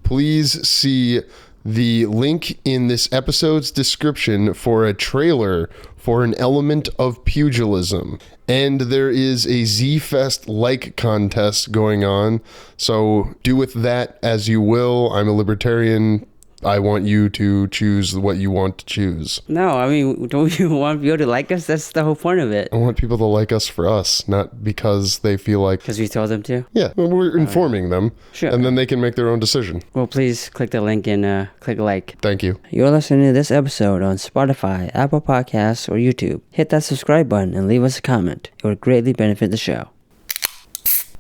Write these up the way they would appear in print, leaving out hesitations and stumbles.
please see the link in this episode's description for a trailer for an element of pugilism. And there is a Z-Fest like contest going on. So do with that as you will. I'm a libertarian. I want you to choose what you want to choose. No, I mean, don't you want people to like us? That's the whole point of it. I want people to like us for us, not because they feel like... Because we told them to? Yeah, we're informing them. Sure. And then they can make their own decision. Well, please click the link and click like. Thank you. You're listening to this episode on Spotify, Apple Podcasts, or YouTube. Hit that subscribe button and leave us a comment. It would greatly benefit the show.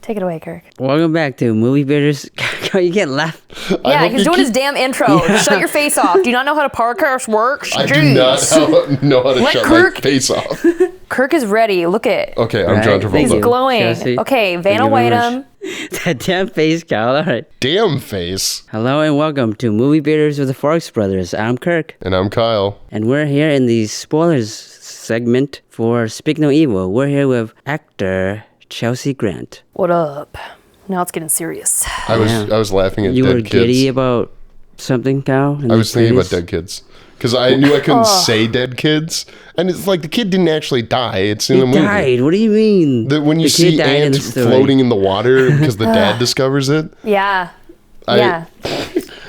Take it away, Kirk. Welcome back to Movie Bitters. You can't laugh. Yeah, he's doing his damn intro. Yeah. Shut your face off. Do you not know how to podcast works? I do not know how to shut Kirk, my face off. Kirk is ready. Look it. Okay, I'm John Travolta. He's glowing. Chelsey. Okay, Vanna White. That damn face, Kyle. All right. Damn face. Hello and welcome to Movie Bitters with the Farx brothers. I'm Kirk. And I'm Kyle. And we're here in the spoilers segment for Speak No Evil. We're here with actor Chelsey Grant. What up? Now it's getting serious. I was laughing at you dead were kids. Giddy about something, Kyle? I was thinking about dead kids. Because I knew I couldn't say dead kids. And it's like the kid didn't actually die. It's in the movie. He died? What do you mean? When you see ants floating in the water because the dad discovers it. Yeah. Yeah.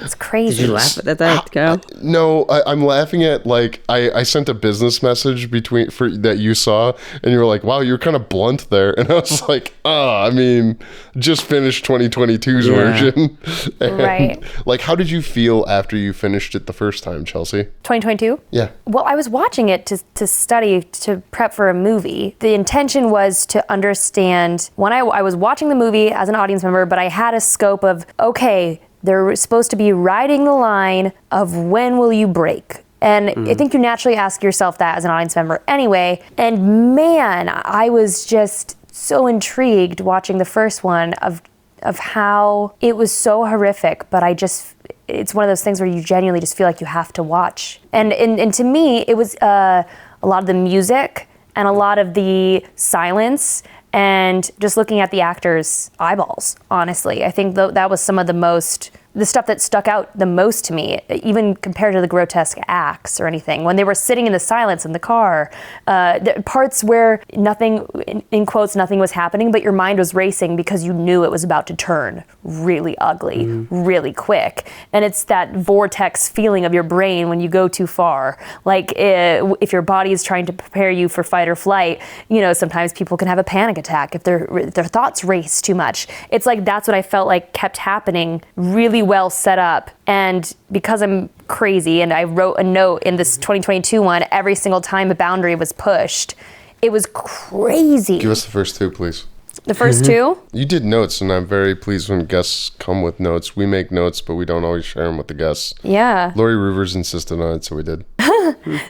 It's crazy. Did you laugh at that, Kyle? No, I'm laughing at, like, I sent a business message that you saw, and you were like, wow, you're kind of blunt there. And I was like, I mean, just finished 2022's version. And, right. Like, how did you feel after you finished it the first time, Chelsey? 2022? Yeah. Well, I was watching it to study, to prep for a movie. The intention was to understand, when I was watching the movie as an audience member, but I had a scope of, okay, they're supposed to be riding the line of when will you break? And I think you naturally ask yourself that as an audience member anyway. And man, I was just so intrigued watching the first one of how it was so horrific, but it's one of those things where you genuinely just feel like you have to watch. And to me, it was a lot of the music and a lot of the silence and just looking at the actors' eyeballs, honestly. I think that was some of the stuff that stuck out the most to me, even compared to the grotesque acts or anything. When they were sitting in the silence in the car, the parts where nothing, in quotes, nothing was happening, but your mind was racing because you knew it was about to turn really ugly, really quick. And it's that vortex feeling of your brain when you go too far. Like if your body is trying to prepare you for fight or flight, sometimes people can have a panic attack if their thoughts race too much. It's like that's what I felt like kept happening, really well set up. And because I'm crazy and I wrote a note in this 2022 one, every single time a boundary was pushed, it was crazy. Give us the first two, please. The first two? You did notes, and I'm very pleased when guests come with notes. We make notes, but we don't always share them with the guests. Yeah. Lori Rivers insisted on it, so we did.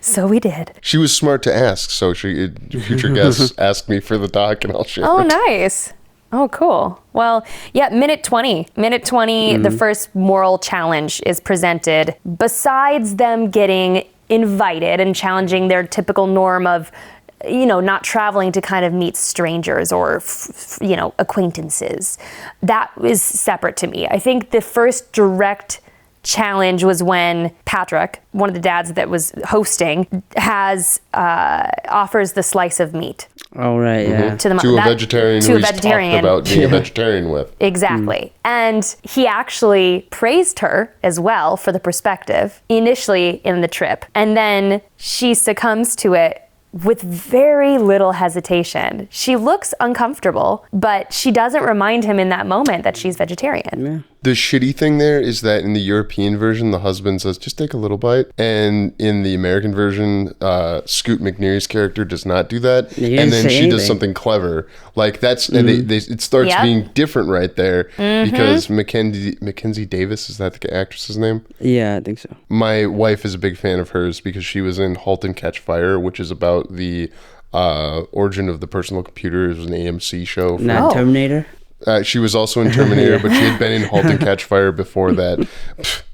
So we did. She was smart to ask, so future guests asked me for the doc, and I'll share it. Oh, nice. Oh, cool. Well, yeah, minute 20. Minute 20, the first moral challenge is presented. Besides them getting invited and challenging their typical norm of, not traveling to kind of meet strangers or, acquaintances, that is separate to me. I think the first direct challenge was when Patrick, one of the dads that was hosting, offers the slice of meat. Oh, right, yeah. To a vegetarian who he's talked about being a vegetarian with. Exactly. And he actually praised her as well for the perspective initially in the trip. And then she succumbs to it with very little hesitation. She looks uncomfortable, but she doesn't remind him in that moment that she's vegetarian. Yeah. The shitty thing there is that in the European version, the husband says, just take a little bite. And in the American version, Scoot McNairy's character does not do that. And then she does something clever. Like that's, and it starts being different right there because Mackenzie Davis, is that the actress's name? Yeah, I think so. My wife is a big fan of hers because she was in *Halt and Catch Fire*, which is about the origin of the personal computer. It was an AMC show. Not Terminator? She was also in Terminator, but she had been in *Halt and Catch Fire* before that.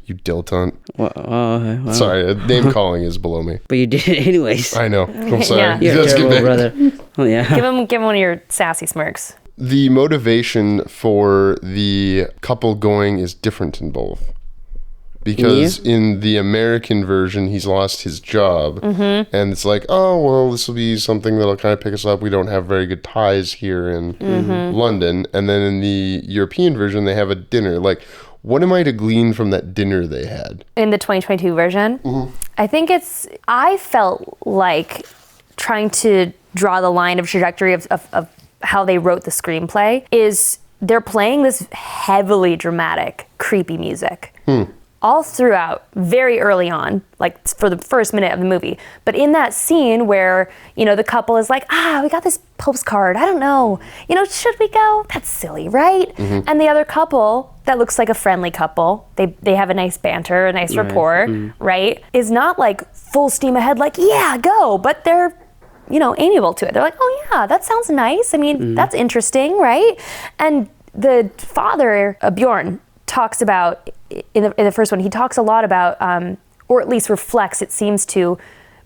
You dilettante. Well. Sorry, name calling is below me. But you did it anyways. I know. I'm sorry. Yeah. You're a terrible brother. Oh, yeah. Give him one of your sassy smirks. The motivation for the couple going is different in both. because in the American version, he's lost his job. And it's like, oh, well, this will be something that'll kind of pick us up. We don't have very good ties here in London. And then in the European version, they have a dinner. Like, what am I to glean from that dinner they had? In the 2022 version, I felt like trying to draw the line of trajectory of how they wrote the screenplay is they're playing this heavily dramatic, creepy music. All throughout, very early on, like for the first minute of the movie. But in that scene where, the couple is like, we got this postcard, I don't know, should we go? That's silly, right? And the other couple, that looks like a friendly couple, they have a nice banter, a nice rapport, right? Is not like full steam ahead, like, yeah, go, but they're, amiable to it. They're like, oh yeah, that sounds nice. I mean, that's interesting, right? And the father, Bjorn, talks about, in the first one, he talks a lot about, or at least reflects, it seems to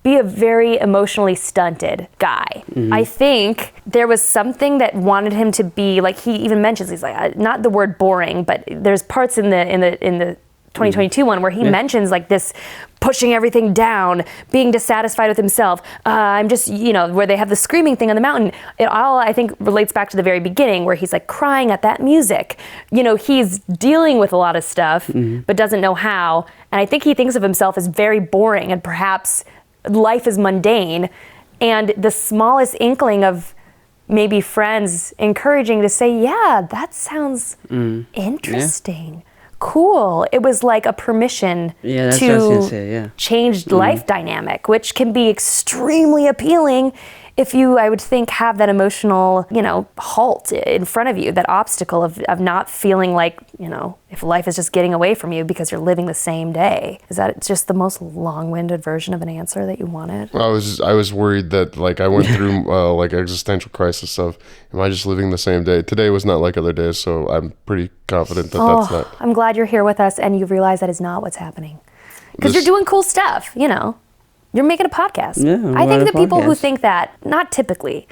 be a very emotionally stunted guy. I think there was something that wanted him to be, like he even mentions, he's like, not the word boring, but there's parts in the 2022 one where he mentions like this pushing everything down, being dissatisfied with himself. I'm just, where they have the screaming thing on the mountain. It all, I think, relates back to the very beginning where he's like crying at that music. He's dealing with a lot of stuff, but doesn't know how. And I think he thinks of himself as very boring and perhaps life is mundane. And the smallest inkling of maybe friends encouraging to say, yeah, that sounds interesting. Cool. It was like a permission to change life dynamic, which can be extremely appealing if you, I would think, have that emotional, halt in front of you, that obstacle of not feeling like, if life is just getting away from you because you're living the same day. Is that just the most long-winded version of an answer that you wanted? I was worried that like I went through like existential crisis of, am I just living the same day? Today was not like other days, so I'm pretty confident that that's not. I'm glad you're here with us and you realize that is not what's happening. Because you're doing cool stuff, You're making a podcast. Yeah, I think the people who think that, not typically,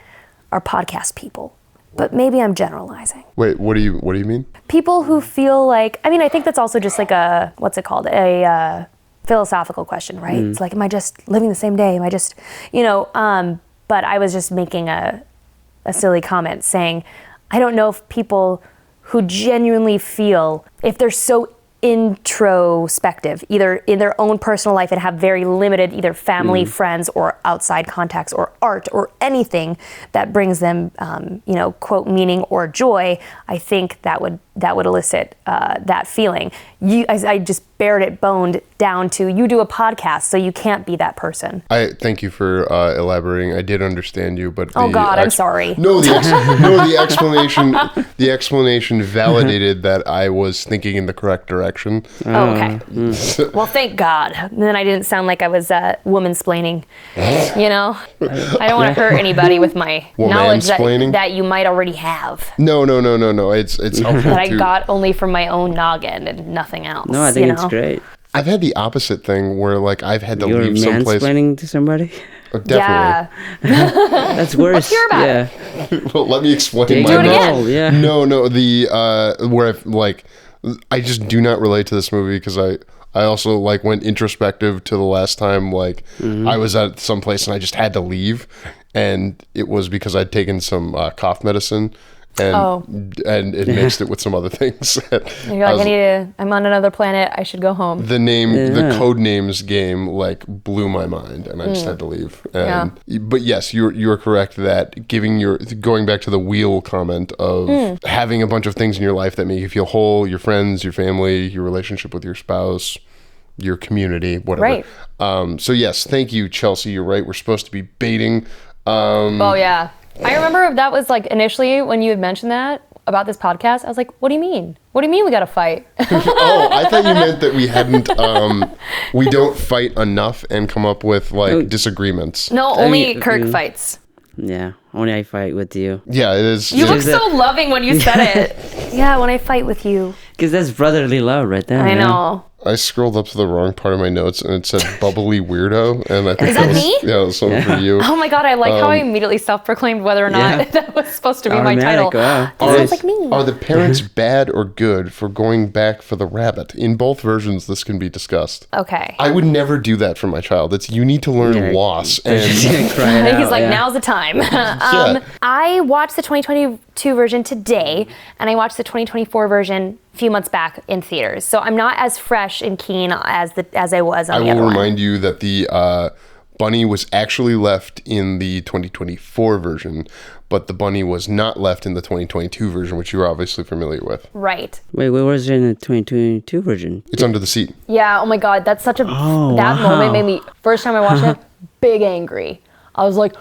are podcast people. But maybe I'm generalizing. Wait, what do you mean? People who feel like, I think that's also just like a, what's it called? A philosophical question, right? It's like, am I just living the same day? Am I just, but I was just making a silly comment saying, I don't know if people who genuinely feel, if they're so introspective, either in their own personal life and have very limited either family, friends, or outside contacts, or art, or anything that brings them, quote, meaning or joy, I think that would elicit that feeling. I just bared it boned down to, you do a podcast, so you can't be that person. I thank you for elaborating. I did understand you, but oh God, I'm sorry. No, the explanation validated that I was thinking in the correct direction. Oh, okay. Well, thank God. And then I didn't sound like I was woman-splaining. I don't want to hurt anybody with my knowledge that you might already have. No. It's helpful that I got only from my own noggin and nothing else. No, I think it's great. I've had the opposite thing where like I've had to leave someplace. You're mansplaining to somebody? Oh, definitely. Yeah. That's worse. Let's hear about it. Well, let me explain Do it again. Yeah. No, the where I've like I just do not relate to this movie because I also like went introspective to the last time like I was at some place and I just had to leave, and it was because I'd taken some cough medicine and it mixed it with some other things. You're like, I'm on another planet, I should go home. The code names game like blew my mind, and I just had to leave. But yes, you're correct that going back to the wheel comment of having a bunch of things in your life that make you feel whole, your friends, your family, your relationship with your spouse, your community, whatever. Right. So yes, thank you, Chelsey. You're right. We're supposed to be baiting. Oh yeah. I remember that was like initially when you had mentioned that about this podcast, I was like, what do you mean? What do you mean we got to fight? Oh, I thought you meant that we hadn't, we don't fight enough and come up with like disagreements. No, only Kirk fights. Yeah, only I fight with you. Yeah, it is. You look so loving when you said it. Yeah, when I fight with you. Because that's brotherly love right there. I know. I scrolled up to the wrong part of my notes and it said bubbly weirdo, and I think that was me? yeah, it was something for you. Oh my god, I like how I immediately self-proclaimed whether or not that was supposed to be my title. Automatic, That sounds like me. Are the parents bad or good for going back for the rabbit? In both versions, this can be discussed. Okay. I would never do that for my child. You need to learn loss. And She's gonna cry it He's out, like, yeah. now's the time. Yeah. I watched the 2022 version today, and I watched the 2024 version a few months back in theaters. So I'm not as fresh and keen as I was on the other I will one. remind you that the bunny was actually left in the 2024 version, but the bunny was not left in the 2022 version, which you are obviously familiar with. Right. Wait, what was it in the 2022 version? It's under the seat. Yeah, oh my god, that's such a... that moment made me... First time I watched it, big angry. I was like,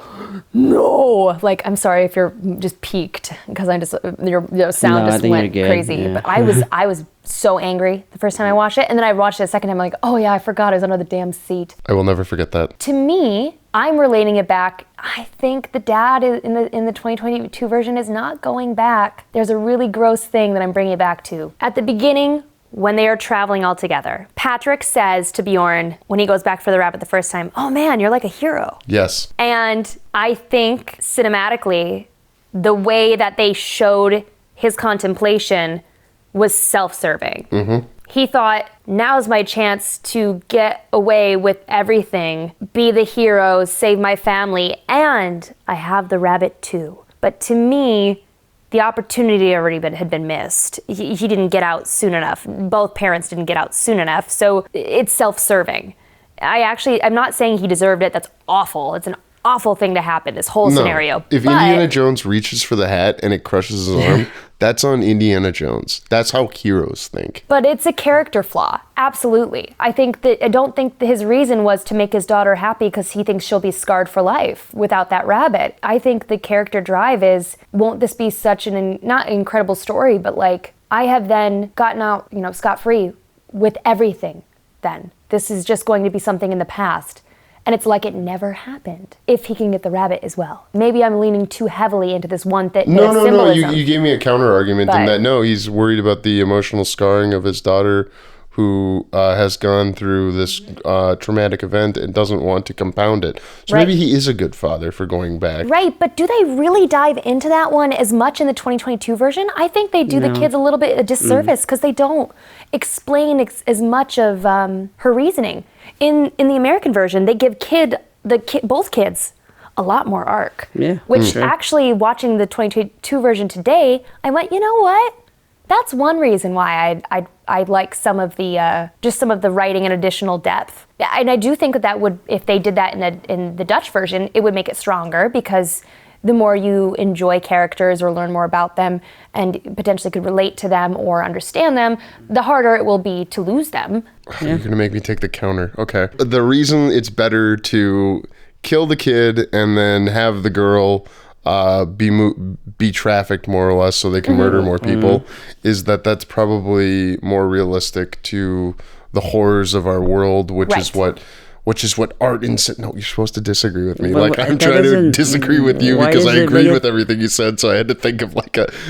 no. Like, I'm sorry if you're just peaked, because I just... Your sound No, I just think went you're good, crazy. yeah. But I was so angry the first time I watched it. And then I watched it a second time, I'm like, oh yeah, I forgot I was under the damn seat. I will never forget that. To me, I'm relating it back. I think the dad in the 2022 version is not going back. There's a really gross thing that I'm bringing it back to. At the beginning, when they are traveling all together, Patrick says to Bjorn, when he goes back for the rabbit the first time, oh man, you're like a hero. Yes. And I think cinematically, the way that they showed his contemplation was self-serving. Mm-hmm. He thought, now's my chance to get away with everything, be the hero, save my family, and I have the rabbit too. But to me, the opportunity had been missed. He didn't get out soon enough. Both parents didn't get out soon enough. So it's self-serving. I'm not saying he deserved it. That's awful. It's an awful thing to happen, this whole scenario. If Indiana Jones reaches for the hat and it crushes his arm, that's on Indiana Jones. That's how heroes think. But it's a character flaw. Absolutely. I don't think that his reason was to make his daughter happy because he thinks she'll be scarred for life without that rabbit. I think the character drive is, won't this be such not incredible story, but like, I have then gotten out, scot-free with everything then. This is just going to be something in the past. And it's like it never happened, if he can get the rabbit as well. Maybe I'm leaning too heavily into this one bit of symbolism. No. You gave me a counter argument in that, no, he's worried about the emotional scarring of his daughter who has gone through this traumatic event and doesn't want to compound it. So maybe he is a good father for going back. Right, but do they really dive into that one as much in the 2022 version? I think they do the kids a little bit of disservice because they don't explain as much of her reasoning. In the American version, they give both kids a lot more arc. Yeah, which actually, watching the 2022 version today, I went, you know what? That's one reason why I like some of the writing and additional depth. And I do think that would, if they did that in the Dutch version, it would make it stronger, because the more you enjoy characters or learn more about them and potentially could relate to them or understand them, the harder it will be to lose them. You're going to make me take the counter. Okay. The reason it's better to kill the kid and then have the girl be trafficked more or less so they can murder more people is that's probably more realistic to the horrors of our world, which is what art and no, you're supposed to disagree with me. But I'm trying to disagree with you because I agreed with it? everything you said, so I had to think of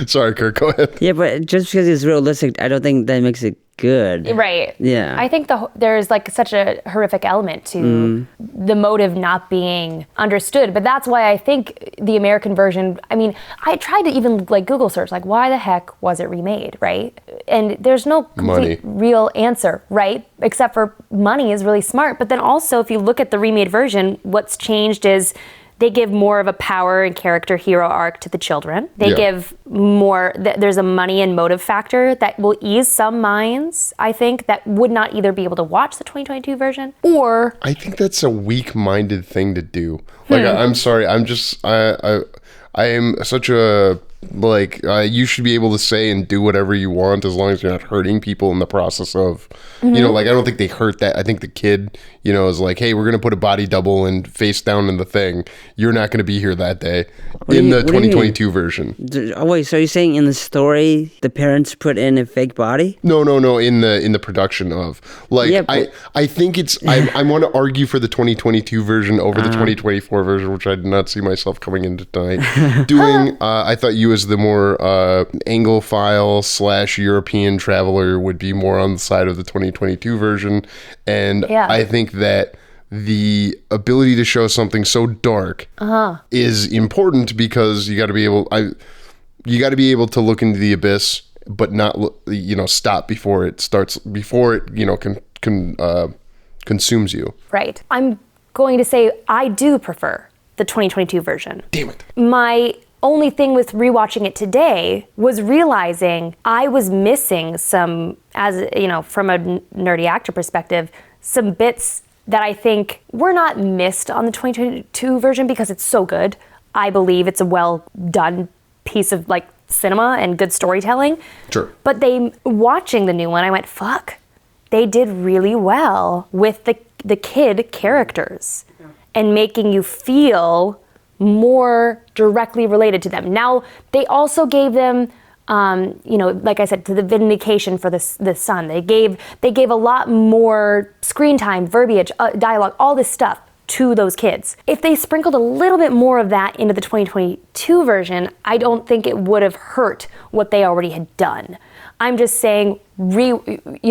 sorry, Kirk, go ahead. Yeah, but just because it's realistic, I don't think that makes it good. Right. Yeah. I think there's like such a horrific element to the motive not being understood. But that's why I think the American version, I tried to even Google search, why the heck was it remade, right? And there's no complete real answer, right? Except for money is really smart. But then also, if you look at the remade version, what's changed is they give more of a power and character hero arc to the children. They give more, there's a money and motive factor that will ease some minds, I think, that would not either be able to watch the 2022 version or... I think that's a weak-minded thing to do. I'm sorry, I am such a... you should be able to say and do whatever you want as long as you're not hurting people in the process of, I don't think they hurt that. I think the kid, is like, hey, we're going to put a body double and face down in the thing. You're not going to be here that day in the 2022 version. Oh, wait, so you're saying in the story, the parents put in a fake body? No, in the production of, I think it's, I want to argue for the 2022 version over the 2024 version, which I did not see myself coming into tonight doing. I thought you as the more Anglophile / European traveler, would be more on the side of the 2022 version. And I think that the ability to show something so dark is important, because you got to be able to look into the abyss, but not stop before it consumes you. Right. I'm going to say I do prefer the 2022 version. Damn it. My only thing with rewatching it today was realizing I was missing some, as from a nerdy actor perspective, some bits that I think were not missed on the 2022 version because it's so good. I believe it's a well done piece of cinema and good storytelling. Sure. But watching the new one, I went, fuck, they did really well with the kid characters and making you feel more directly related to them. Now, they also gave them, like I said, to the vindication for the son. They gave a lot more screen time, verbiage, dialogue, all this stuff to those kids. If they sprinkled a little bit more of that into the 2022 version, I don't think it would have hurt what they already had done. I'm just saying, rewatching,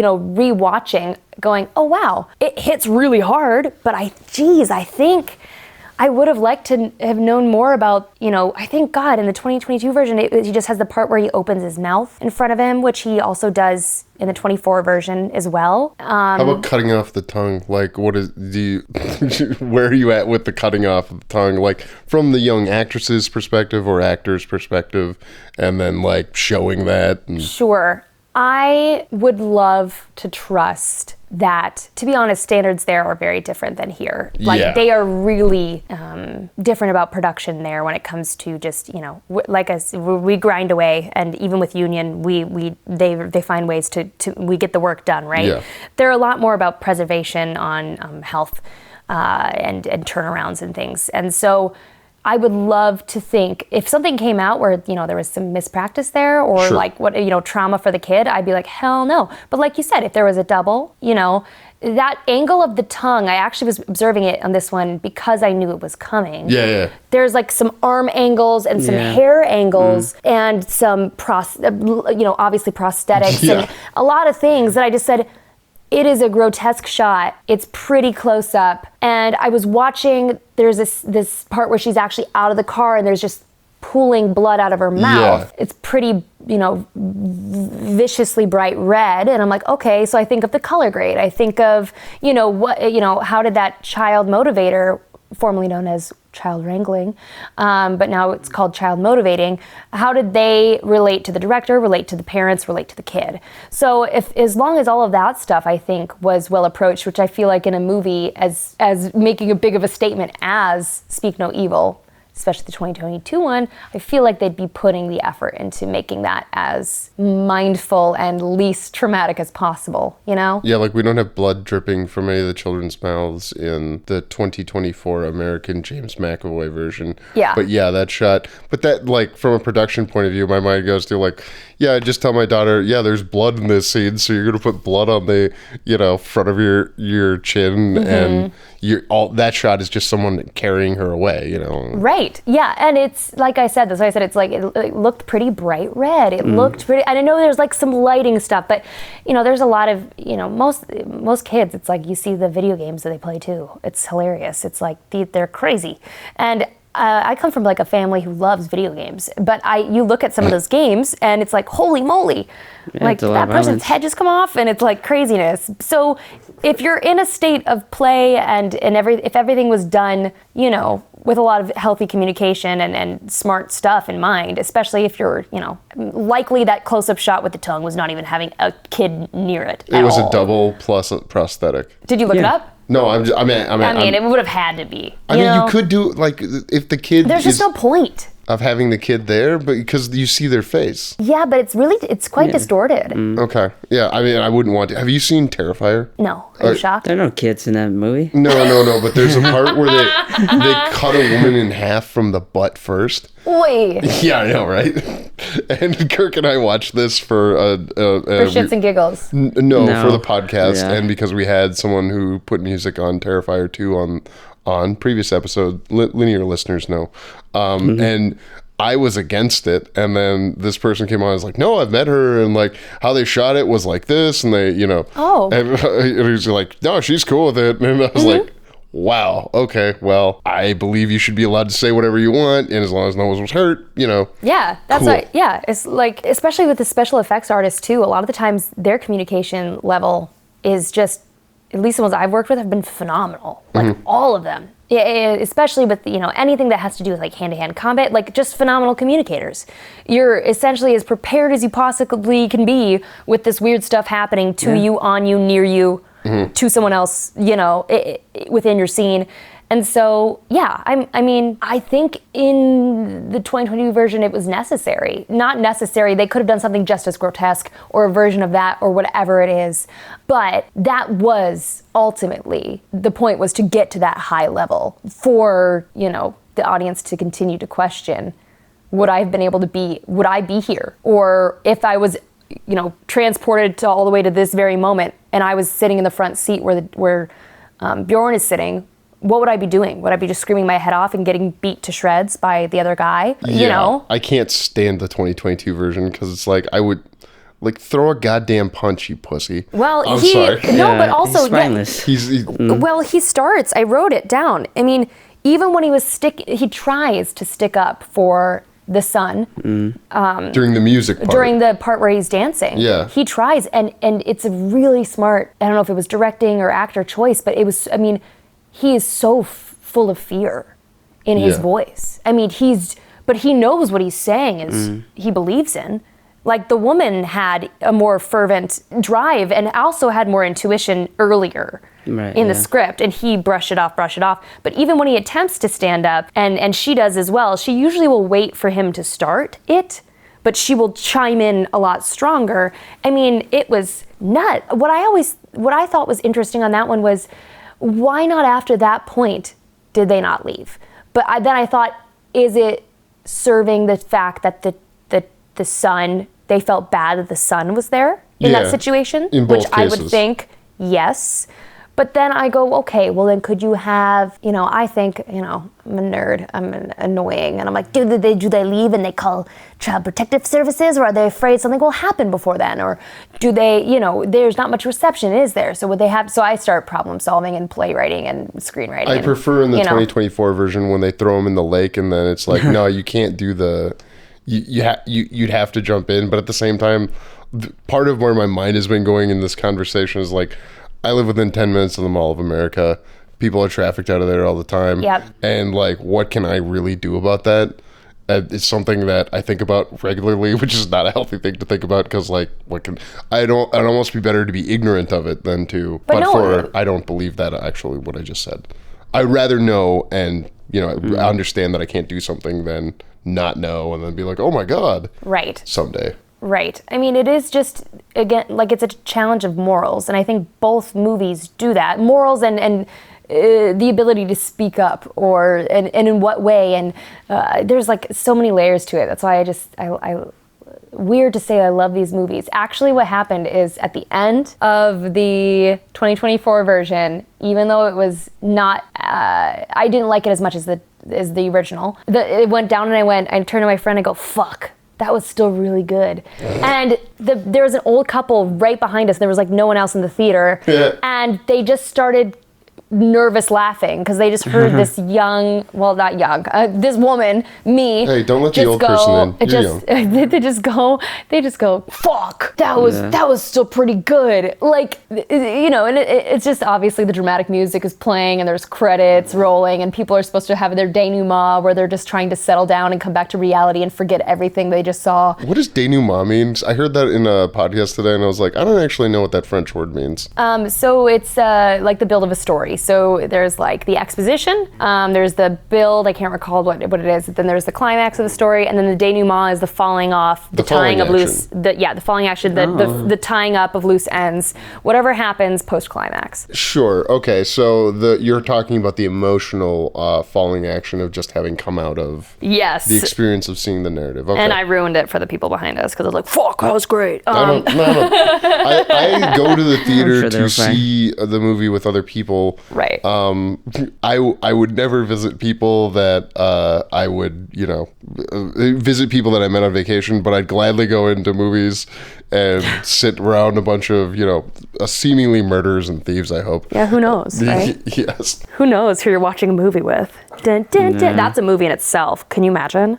going, oh wow, it hits really hard, but I think I would have liked to have known more about, I think God in the 2022 version, he just has the part where he opens his mouth in front of him, which he also does in the 24 version as well. How about cutting off the tongue? Where are you at with the cutting off of the tongue? Like from the young actress's perspective or actor's perspective, and then showing that? Sure. I would love to trust that, to be honest, standards there are very different than here. They are really different about production there when it comes to just, we grind away, and even with union, they find ways to we get the work done, right? Yeah. They're a lot more about preservation on health and turnarounds and things. And so I would love to think if something came out where, there was some mispractice there or sure. Trauma for the kid, I'd be like, hell no. But like you said, if there was a double, that angle of the tongue, I actually was observing it on this one because I knew it was coming. Yeah. There's some arm angles and some hair angles and some, obviously prosthetics and a lot of things that I just said, it is a grotesque shot. It's pretty close up. And I was watching, there's this part where she's actually out of the car and there's just pooling blood out of her mouth. Yeah. It's pretty, viciously bright red. And I'm like, okay, so I think of the color grade. I think of, how did that child motivator, formerly known as child wrangling, but now it's called child motivating. How did they relate to the director, relate to the parents, relate to the kid? So as long as all of that stuff, I think, was well approached, which I feel like in a movie as making a big of a statement as Speak No Evil, especially the 2022 one, I feel like they'd be putting the effort into making that as mindful and least traumatic as possible, Yeah, we don't have blood dripping from any of the children's mouths in the 2024 American James McAvoy version. Yeah. But yeah, that shot. But that, from a production point of view, my mind goes to I just tell my daughter, there's blood in this scene, so you're going to put blood on the, front of your chin, and that shot is just someone carrying her away, Right. Yeah, and it's like I said, it looked pretty bright red. It looked pretty, and I know there's some lighting stuff, but there's a lot of most kids. It's you see the video games that they play too. It's hilarious. It's they're crazy, and I come from a family who loves video games, but you look at some of those games and it's holy moly, that person's head just come off, and it's craziness. So if you're in a state of play and if everything was done, with a lot of healthy communication and smart stuff in mind, especially if you're, likely that close-up shot with the tongue was not even having a kid near it. It was a double plus a prosthetic. Did you look it up? No, it would have had to be. You could do if the kid. There's just no point of having the kid there, but because you see their face. Yeah, but it's quite distorted. Okay. Yeah, I wouldn't want to. Have you seen Terrifier? No. Are you shocked? There are no kids in that movie. No. But there's a part where they cut a woman in half from the butt first. Wait. Yeah, I know, right? And Kirk and I watched this for shits and giggles. No, for the podcast, and because we had someone who put music on Terrifier 2 on previous episode, linear listeners know. And I was against it, and then this person came on and was like, no, I've met her, and like how they shot it was like this, and they, you know, and he was like, no, she's cool with it, and I was like, wow, okay, well, I believe you should be allowed to say whatever you want, and as long as no one was hurt, you know. Yeah, that's cool. right. Yeah, it's like, especially with the special effects artists too, a lot of the times their communication level is just, at least the ones I've worked with have been phenomenal. Like all of them. Yeah, especially with, you know, anything that has to do with like hand-to-hand combat, like just phenomenal communicators. You're essentially as prepared as you possibly can be with this weird stuff happening to you, on you, near you, to someone else, you know, within your scene. And so, yeah, I mean, I think in the 2022 version it was necessary. Not necessary, they could have done something just as grotesque or a version of that or whatever it is. But that was ultimately, the point was to get to that high level for, you know, the audience to continue to question, would I have been able to be, would I be here? Or if I was, you know, transported to all the way to this very moment and I was sitting in the front seat where Bjorn is sitting, what would I be doing? Would I be just screaming my head off and getting beat to shreds by the other guy? Yeah, you know? I can't stand the 2022 version because it's like, I would, like, throw a goddamn punch, you pussy. Well, I'm sorry. No, but also, he's spineless. Well, he starts, I wrote it down. I mean, even when he tries to stick up for the son. During the music part. During the part where he's dancing. Yeah. He tries, and it's a really smart, I don't know if it was directing or actor choice, but it was, I mean, he is so full of fear in his voice. I mean, but he knows what he's saying is he believes in. Like the woman had a more fervent drive and also had more intuition earlier in the script, and he brushed it off. But even when he attempts to stand up, and she does as well, she usually will wait for him to start it, but she will chime in a lot stronger. I mean, it was nuts. What I thought was interesting on that one was, why not after that point did they not leave? But then I thought, is it serving the fact that the son, they felt bad that the son was there in that situation? In both which cases. I would think, yes. But then I go, okay, well then could you have, you know, I think, you know, I'm a nerd, I'm annoying, and I'm like, do they leave and they call Child Protective Services, or are they afraid something will happen before then? Or do they, you know, there's not much reception, is there? So would they have, so I start problem solving and playwriting and screenwriting. I prefer in the 2024 version when they throw him in the lake and then it's like, no, you can't do the, you'd have to jump in. But at the same time, part of where my mind has been going in this conversation is like, I live within 10 minutes of the Mall of America. People are trafficked out of there all the time. Yep. And like, what can I really do about that? It's something that I think about regularly, which is not a healthy thing to think about because like, I'd almost be better to be ignorant of it than to, I don't believe that actually what I just said. I'd rather know and, you know, understand that I can't do something than not know and then be like, oh my God. Right. Someday. Right. I mean, it is just, again, like it's a challenge of morals. And I think both movies do that. Morals and the ability to speak up and in what way. And there's like so many layers to it. That's why I weird to say I love these movies. Actually, what happened is at the end of the 2024 version, even though it was not, I didn't like it as much as the original. It went down and I turned to my friend and go, fuck. That was still really good. And there was an old couple right behind us. There was like no one else in the theater. Yeah. And they just started nervous laughing because they just heard this young, well, not young, this woman, me. Hey, don't let the old person in. You're young. They just go, fuck, that was still pretty good. Like, you know, and it's just obviously the dramatic music is playing and there's credits rolling and people are supposed to have their denouement where they're just trying to settle down and come back to reality and forget everything they just saw. What does denouement mean? I heard that in a podcast today and I was like, I don't actually know what that French word means. So it's like the build of a story. So there's like the exposition, there's the build, I can't recall what it is, then there's the climax of the story, and then the denouement is the falling off, the tying of loose, the falling action, the tying up of loose ends, whatever happens post-climax. Sure, okay, so you're talking about the emotional falling action of just having come out of the experience of seeing the narrative. Okay. And I ruined it for the people behind us, because I was like, fuck, that was great. I go to the theater to see the movie with other people Right. I would never visit people that I would, visit people that I met on vacation, but I'd gladly go into movies and sit around a bunch of, seemingly murderers and thieves, I hope. Yeah, who knows, right? Yes. Who knows who you're watching a movie with? Dun, dun, dun. That's a movie in itself. Can you imagine?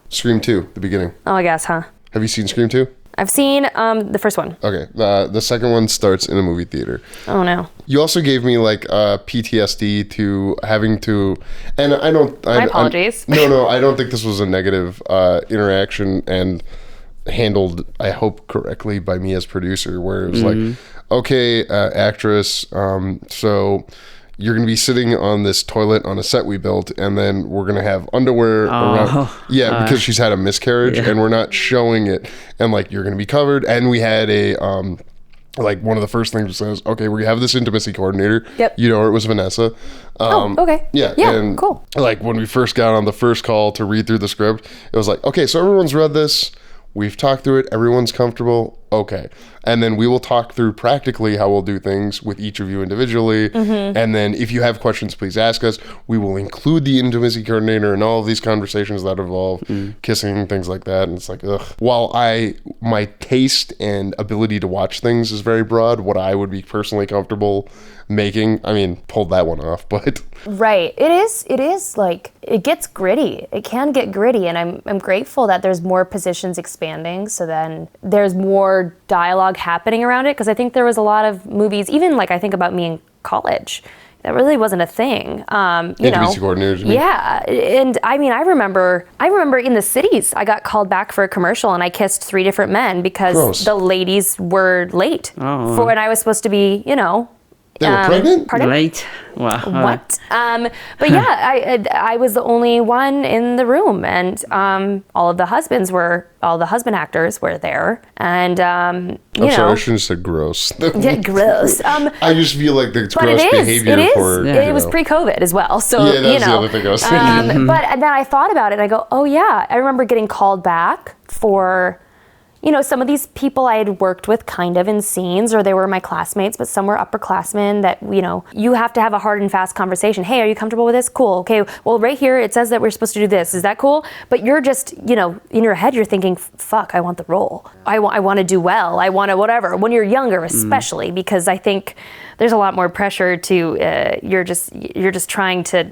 Scream 2, the beginning. Oh, I guess, huh? Have you seen Scream 2? I've seen the first one. Okay. The second one starts in a movie theater. Oh, no. You also gave me like PTSD to having to, and My apologies. No, I don't think this was a negative interaction and handled, I hope, correctly by me as producer, where it was like, okay, actress, so you're going to be sitting on this toilet on a set we built, and then we're going to have underwear around. Yeah, because she's had a miscarriage, and we're not showing it. And, like, you're going to be covered. And we had a, one of the first things was, okay, we have this intimacy coordinator. Yep. It was Vanessa. Okay. Yeah. Yeah, and, cool. Like, when we first got on the first call to read through the script, it was like, okay, so everyone's read this. We've talked through it. Everyone's comfortable. Okay. And then we will talk through practically how we'll do things with each of you individually. And then if you have questions, please ask us. We will include the intimacy coordinator in all of these conversations that involve kissing, things like that. And it's like, ugh. While my taste and ability to watch things is very broad, what I would be personally comfortable making, pulled that one off, but. Right. It is like, it gets gritty. It can get gritty. And I'm grateful that there's more positions expanding. So then there's more dialogue happening around it. Because I think there was a lot of movies, even like I think about me in college, that really wasn't a thing. Intimacy coordinators, you mean? Yeah. And I remember in the cities, I got called back for a commercial and I kissed 3 different men because the ladies were late for when I was supposed to be, They were pregnant? Pardon? Late? Wow. What? But yeah, I was the only one in the room, and all the husband actors were there, and I'm sorry, I shouldn't have said gross. Yeah, gross. I just feel like it's gross behavior for. It was pre-COVID as well, so yeah, that's the other thing I was thinking. But then I thought about it, and I go, oh yeah, I remember getting called back for. Some of these people I had worked with kind of in scenes, or they were my classmates, but some were upperclassmen that, you have to have a hard and fast conversation. Hey, are you comfortable with this? Cool. Okay. Well, right here, it says that we're supposed to do this. Is that cool? But you're just, in your head, you're thinking, fuck, I want the role. I want to do well. I want to whatever. When you're younger, especially, because I think there's a lot more pressure to, you're just trying to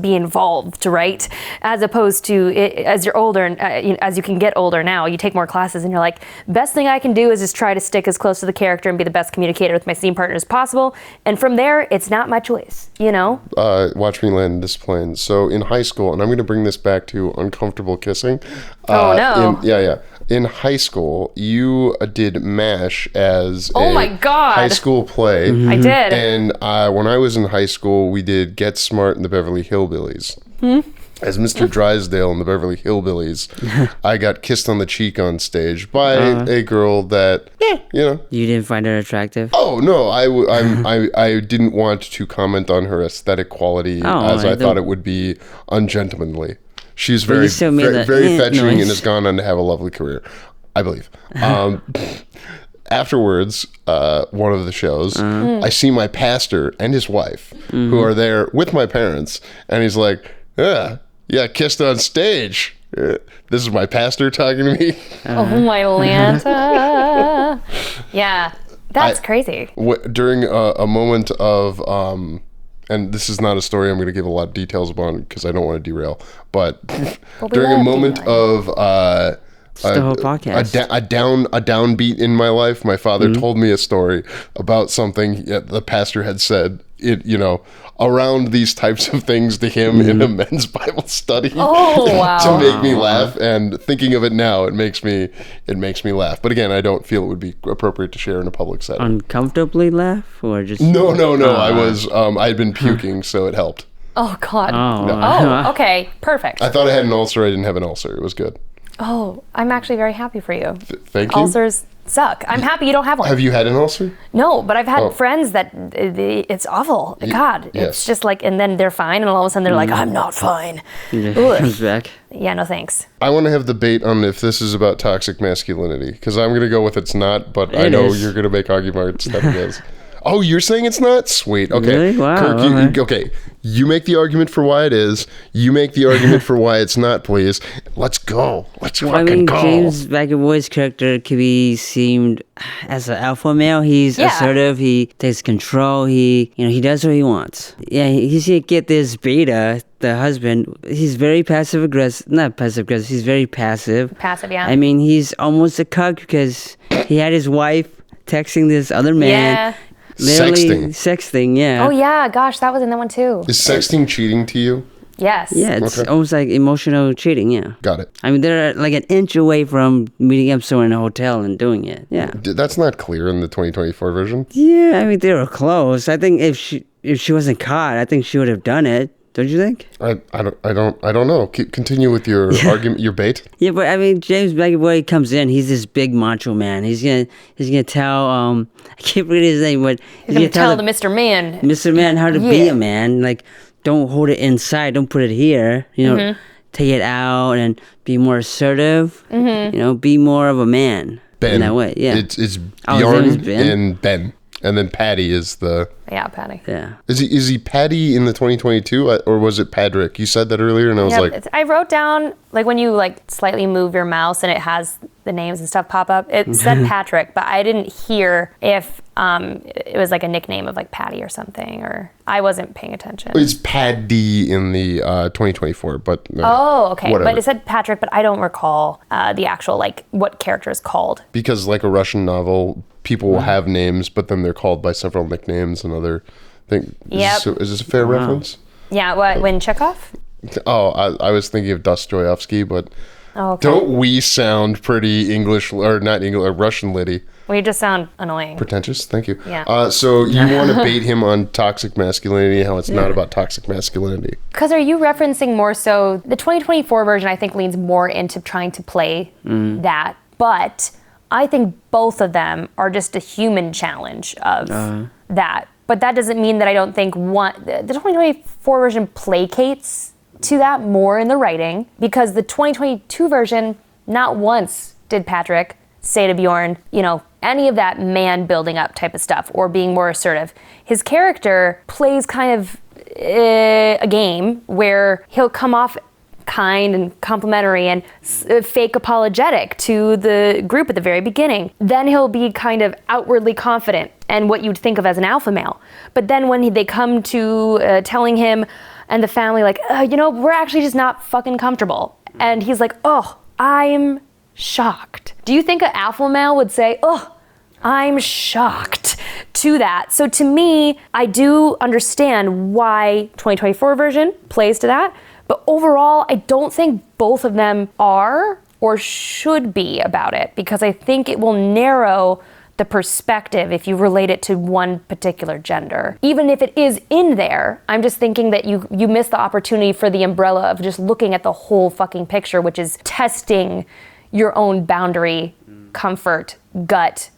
be involved, right? As opposed to as you're older and as you can get older now, you take more classes and you're like, best thing I can do is just try to stick as close to the character and be the best communicator with my scene partner as possible. And from there, it's not my choice, Watch me land this plane. So in high school, and I'm going to bring this back to uncomfortable kissing. Oh no. In high school, you did MASH as my God. high school play. I did. And when I was in high school, we did Get Smart in the Beverly Hillbillies. As Mr. Drysdale in the Beverly Hillbillies, I got kissed on the cheek on stage by a girl that, You didn't find her attractive? Oh, no. I didn't want to comment on her aesthetic quality as I thought it would be ungentlemanly. She's very fetching and has gone on to have a lovely career, I believe. Afterwards, one of the shows, I see my pastor and his wife who are there with my parents, and he's like, yeah, kissed on stage. This is my pastor talking to me. Oh, my Lanta. Yeah, that's crazy. During a moment of... and this is not a story I'm going to give a lot of details upon because I don't want to derail. But during a moment of the whole podcast. a downbeat in my life, my father told me a story about something the pastor had said. Around these types of things to him in a men's Bible study. Oh wow! To make me laugh, and thinking of it now, it makes me laugh. But again, I don't feel it would be appropriate to share in a public setting. Uncomfortably laugh, or just no. I had been puking, so it helped. Oh God. Oh. Okay. Perfect. I thought I had an ulcer. I didn't have an ulcer. It was good. Oh, I'm actually very happy for you. Thank you. Ulcers suck. I'm happy you don't have one. Have you had an ulcer? No, but I've had friends that it's awful. God, it's just like, and then they're fine, and all of a sudden they're like, I'm not fine. Comes back. Yeah, no thanks. I want to have the debate on if this is about toxic masculinity, because I'm going to go with it's not, but I know you're going to make arguments that it is. Oh, you're saying it's not? Sweet. Okay. Really? Wow, Kirk, okay. You make the argument for why it is. You make the argument for why it's not, please. Let's go. Let's fucking go. James McAvoy's character could be seen as an alpha male. He's assertive. He takes control. He does what he wants. Yeah, he's gonna get this beta, the husband. He's very passive aggressive. Not passive aggressive. He's very passive. Passive, yeah. I mean, he's almost a cuck because he had his wife texting this other man. Yeah. Literally sexting, yeah. Oh yeah, gosh, that was in that one too. Is sexting cheating to you? Yes. Yeah, it's almost like emotional cheating, yeah. Got it. I mean, they're like an inch away from meeting up somewhere in a hotel and doing it, yeah. That's not clear in the 2024 version. Yeah, I mean, they were close. I think if she wasn't caught, I think she would have done it. Don't you think? I don't know. Continue with your argument, your bait. Yeah, but I mean, James McAvoy comes in. He's this big macho man. He's gonna tell I can't forget his name, but he's gonna tell the Mr. Man how to be a man. Like, don't hold it inside. Don't put it here. Take it out and be more assertive. Be more of a man. Ben. In that way, yeah. It's Bjorn and Ben. And then Patty is the... Yeah, Patty. Yeah. Is he Patty in the 2022, or was it Patrick? You said that earlier, and I was like... I wrote down, like, when you, like, slightly move your mouse and it has the names and stuff pop up, it said Patrick, but I didn't hear if it was, like, a nickname of, like, Patty or something, or I wasn't paying attention. It's Paddy in the 2024, but... oh, okay. Whatever. But it said Patrick, but I don't recall the actual, like, what character is called. Because, like a Russian novel... People will have names, but then they're called by several nicknames and other things. Yep. Is this a fair reference? Yeah, when Chekhov? Oh, I was thinking of Dostoevsky, but don't we sound pretty English, or not English, or Russian litty? We just sound annoying. Pretentious? Thank you. Yeah. So you want to bait him on toxic masculinity, how it's not about toxic masculinity. Because are you referencing more so, the 2024 version I think leans more into trying to play that, but... I think both of them are just a human challenge of that. But that doesn't mean that I don't think the 2024 version placates to that more in the writing, because the 2022 version, not once did Patrick say to Bjorn, any of that man building up type of stuff or being more assertive. His character plays kind of a game where he'll come off kind and complimentary and fake apologetic to the group at the very beginning. Then he'll be kind of outwardly confident and what you'd think of as an alpha male. But then when they come to telling him and the family, like, we're actually just not fucking comfortable. And he's like, oh, I'm shocked. Do you think an alpha male would say, oh, I'm shocked to that? So to me, I do understand why 2024 version plays to that. But overall, I don't think both of them are or should be about it, because I think it will narrow the perspective if you relate it to one particular gender. Even if it is in there, I'm just thinking that you miss the opportunity for the umbrella of just looking at the whole fucking picture, which is testing your own boundary, comfort, gut,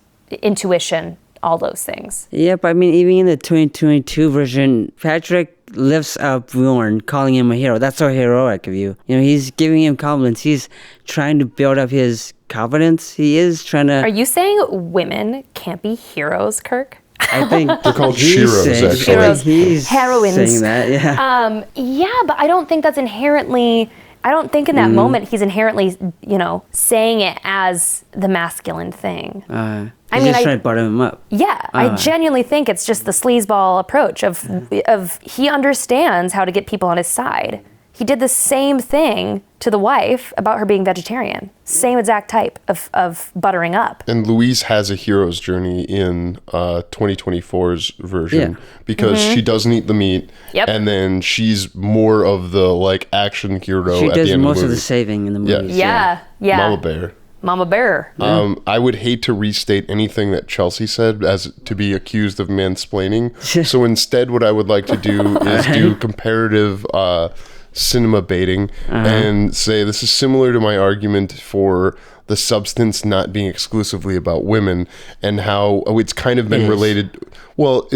intuition, all those things. Yep, I mean, even in the 2022 version, Patrick lifts up Bjorn, calling him a hero. That's so heroic of you. He's giving him compliments. He's trying to build up his confidence. He is trying to... Are you saying women can't be heroes, Kirk? I think they're called sheroes, actually. Sheroes, he's heroines. saying that, yeah. Yeah, but I don't think that's inherently... I don't think in that moment he's inherently, saying it as the masculine thing. He's just trying to butter him up. Yeah, I genuinely think it's just the sleazeball approach of he understands how to get people on his side. He did the same thing to the wife about her being vegetarian. Same exact type of buttering up. And Louise has a hero's journey in 2024's version because she doesn't eat the meat, and then she's more of the action hero. She at does the end most of the saving in the movies. Yeah. Mama Bear. Yeah. I would hate to restate anything that Chelsey said as to be accused of mansplaining. So instead, what I would like to do is do comparative cinema baiting and say this is similar to my argument for the substance not being exclusively about women and how it's kind of been related. Well,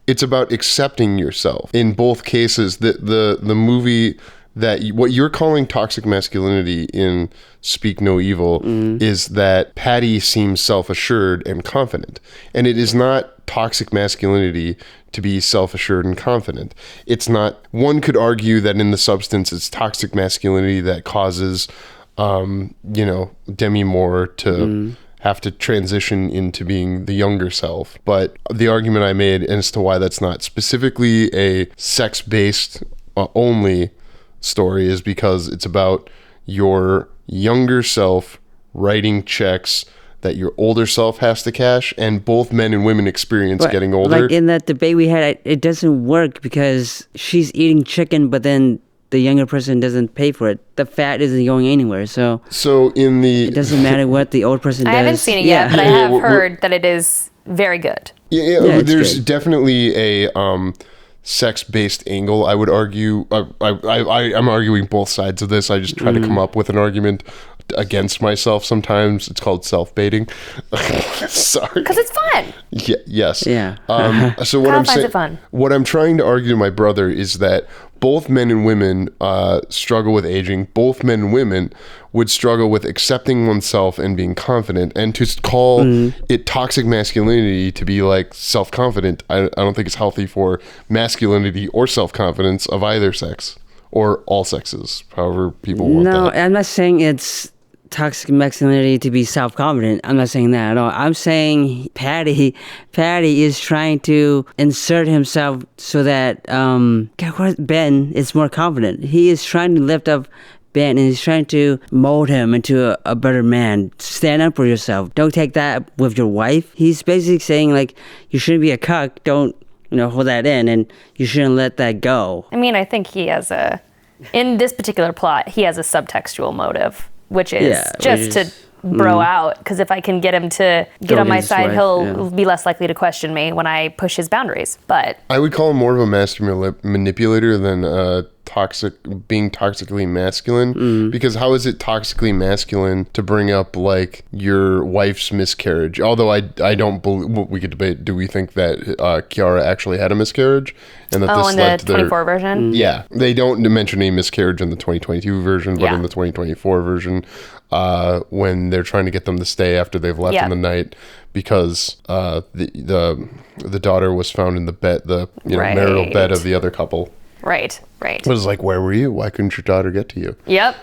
it's about accepting yourself. In both cases, the movie that what you're calling toxic masculinity in Speak No Evil is that Patty seems self-assured and confident. And it is not toxic masculinity to be self-assured and confident. It's not, one could argue that in the substance it's toxic masculinity that causes, Demi Moore to have to transition into being the younger self. But the argument I made as to why that's not specifically a sex-based only story is because it's about your younger self writing checks that your older self has to cash, and both men and women experience getting older. Like in that debate we had, it doesn't work because she's eating chicken, but then the younger person doesn't pay for it. The fat isn't going anywhere, so it doesn't matter what the old person does. I haven't seen it yet, but I have heard that it is very good. Yeah, there's definitely a sex-based angle. I would argue. I'm arguing both sides of this. I just try to come up with an argument against myself. Sometimes it's called self-baiting. Sorry, because it's fun. Yeah. Yes. Yeah. So what I'm trying to argue to my brother is that both men and women struggle with aging. Both men and women would struggle with accepting oneself and being confident. And to call it toxic masculinity to be like self-confident, I don't think it's healthy for masculinity or self-confidence of either sex or all sexes, however people want that. No, I'm not saying it's toxic masculinity to be self-confident. I'm not saying that at all. I'm saying Patty is trying to insert himself so that Ben is more confident. He is trying to lift up Ben, and he's trying to mold him into a better man. Stand up for yourself. Don't take that with your wife. He's basically saying, like, you shouldn't be a cuck. Don't, hold that in, and you shouldn't let that go. I mean, I think he has in this particular plot, he has a subtextual motive, which is to bro out, because if I can get him to get on my side, he'll be less likely to question me when I push his boundaries. But I would call him more of a master manipulator than being toxically masculine, because how is it toxically masculine to bring up like your wife's miscarriage? Although I don't believe, we could debate, do we think that Kiara actually had a miscarriage and that this led to the 24 version? Yeah, they don't mention any miscarriage in the 2022 version, but in the 2024 version, when they're trying to get them to stay after they've left in the night, because the daughter was found in the bed, marital bed of the other couple. Right. It was like, where were you? Why couldn't your daughter get to you? Yep.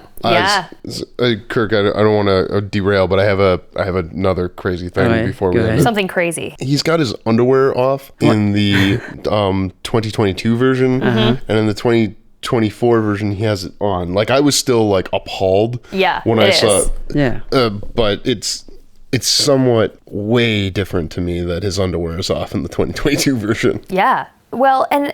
Kirk, I don't want to derail, but I have another crazy thing before we end. Something crazy. He's got his underwear off in the 2022 version, and in the 2024 version he has it on. Like, I was still like appalled when I saw it. Yeah. But it's somewhat way different to me that his underwear is off in the 2022 version. Yeah. Well, and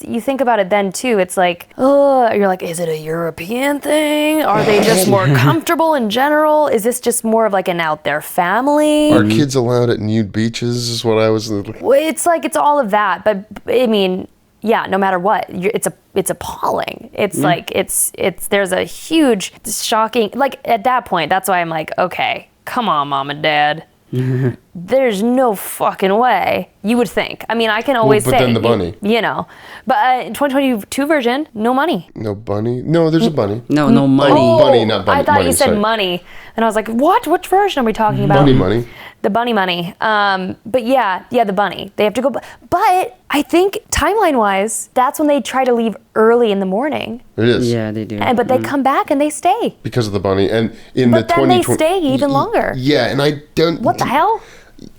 you think about it then too, it's like, you're like, is it a European thing? Are they just more comfortable in general? Is this just more of like an out there family? Are kids allowed at nude beaches is what I was... Well, it's like, it's all of that, but I mean, no matter what, it's appalling. It's like, there's a huge, shocking, like at that point, that's why I'm like, okay, come on, mom and dad. There's no fucking way. You would think. I mean, I can always say. But then the bunny. But in 2022 version, no money. No bunny? No, there's a bunny. No money. Bunny, not bunny. I thought you said money. And I was like, what? Which version are we talking about? Money. The bunny money. But yeah, the bunny. They have to go. But I think timeline-wise, that's when they try to leave early in the morning. It is. Yeah, they do. But they come back and they stay. Because of the bunny. And but then they stay even longer. Yeah, and I don't... What the hell?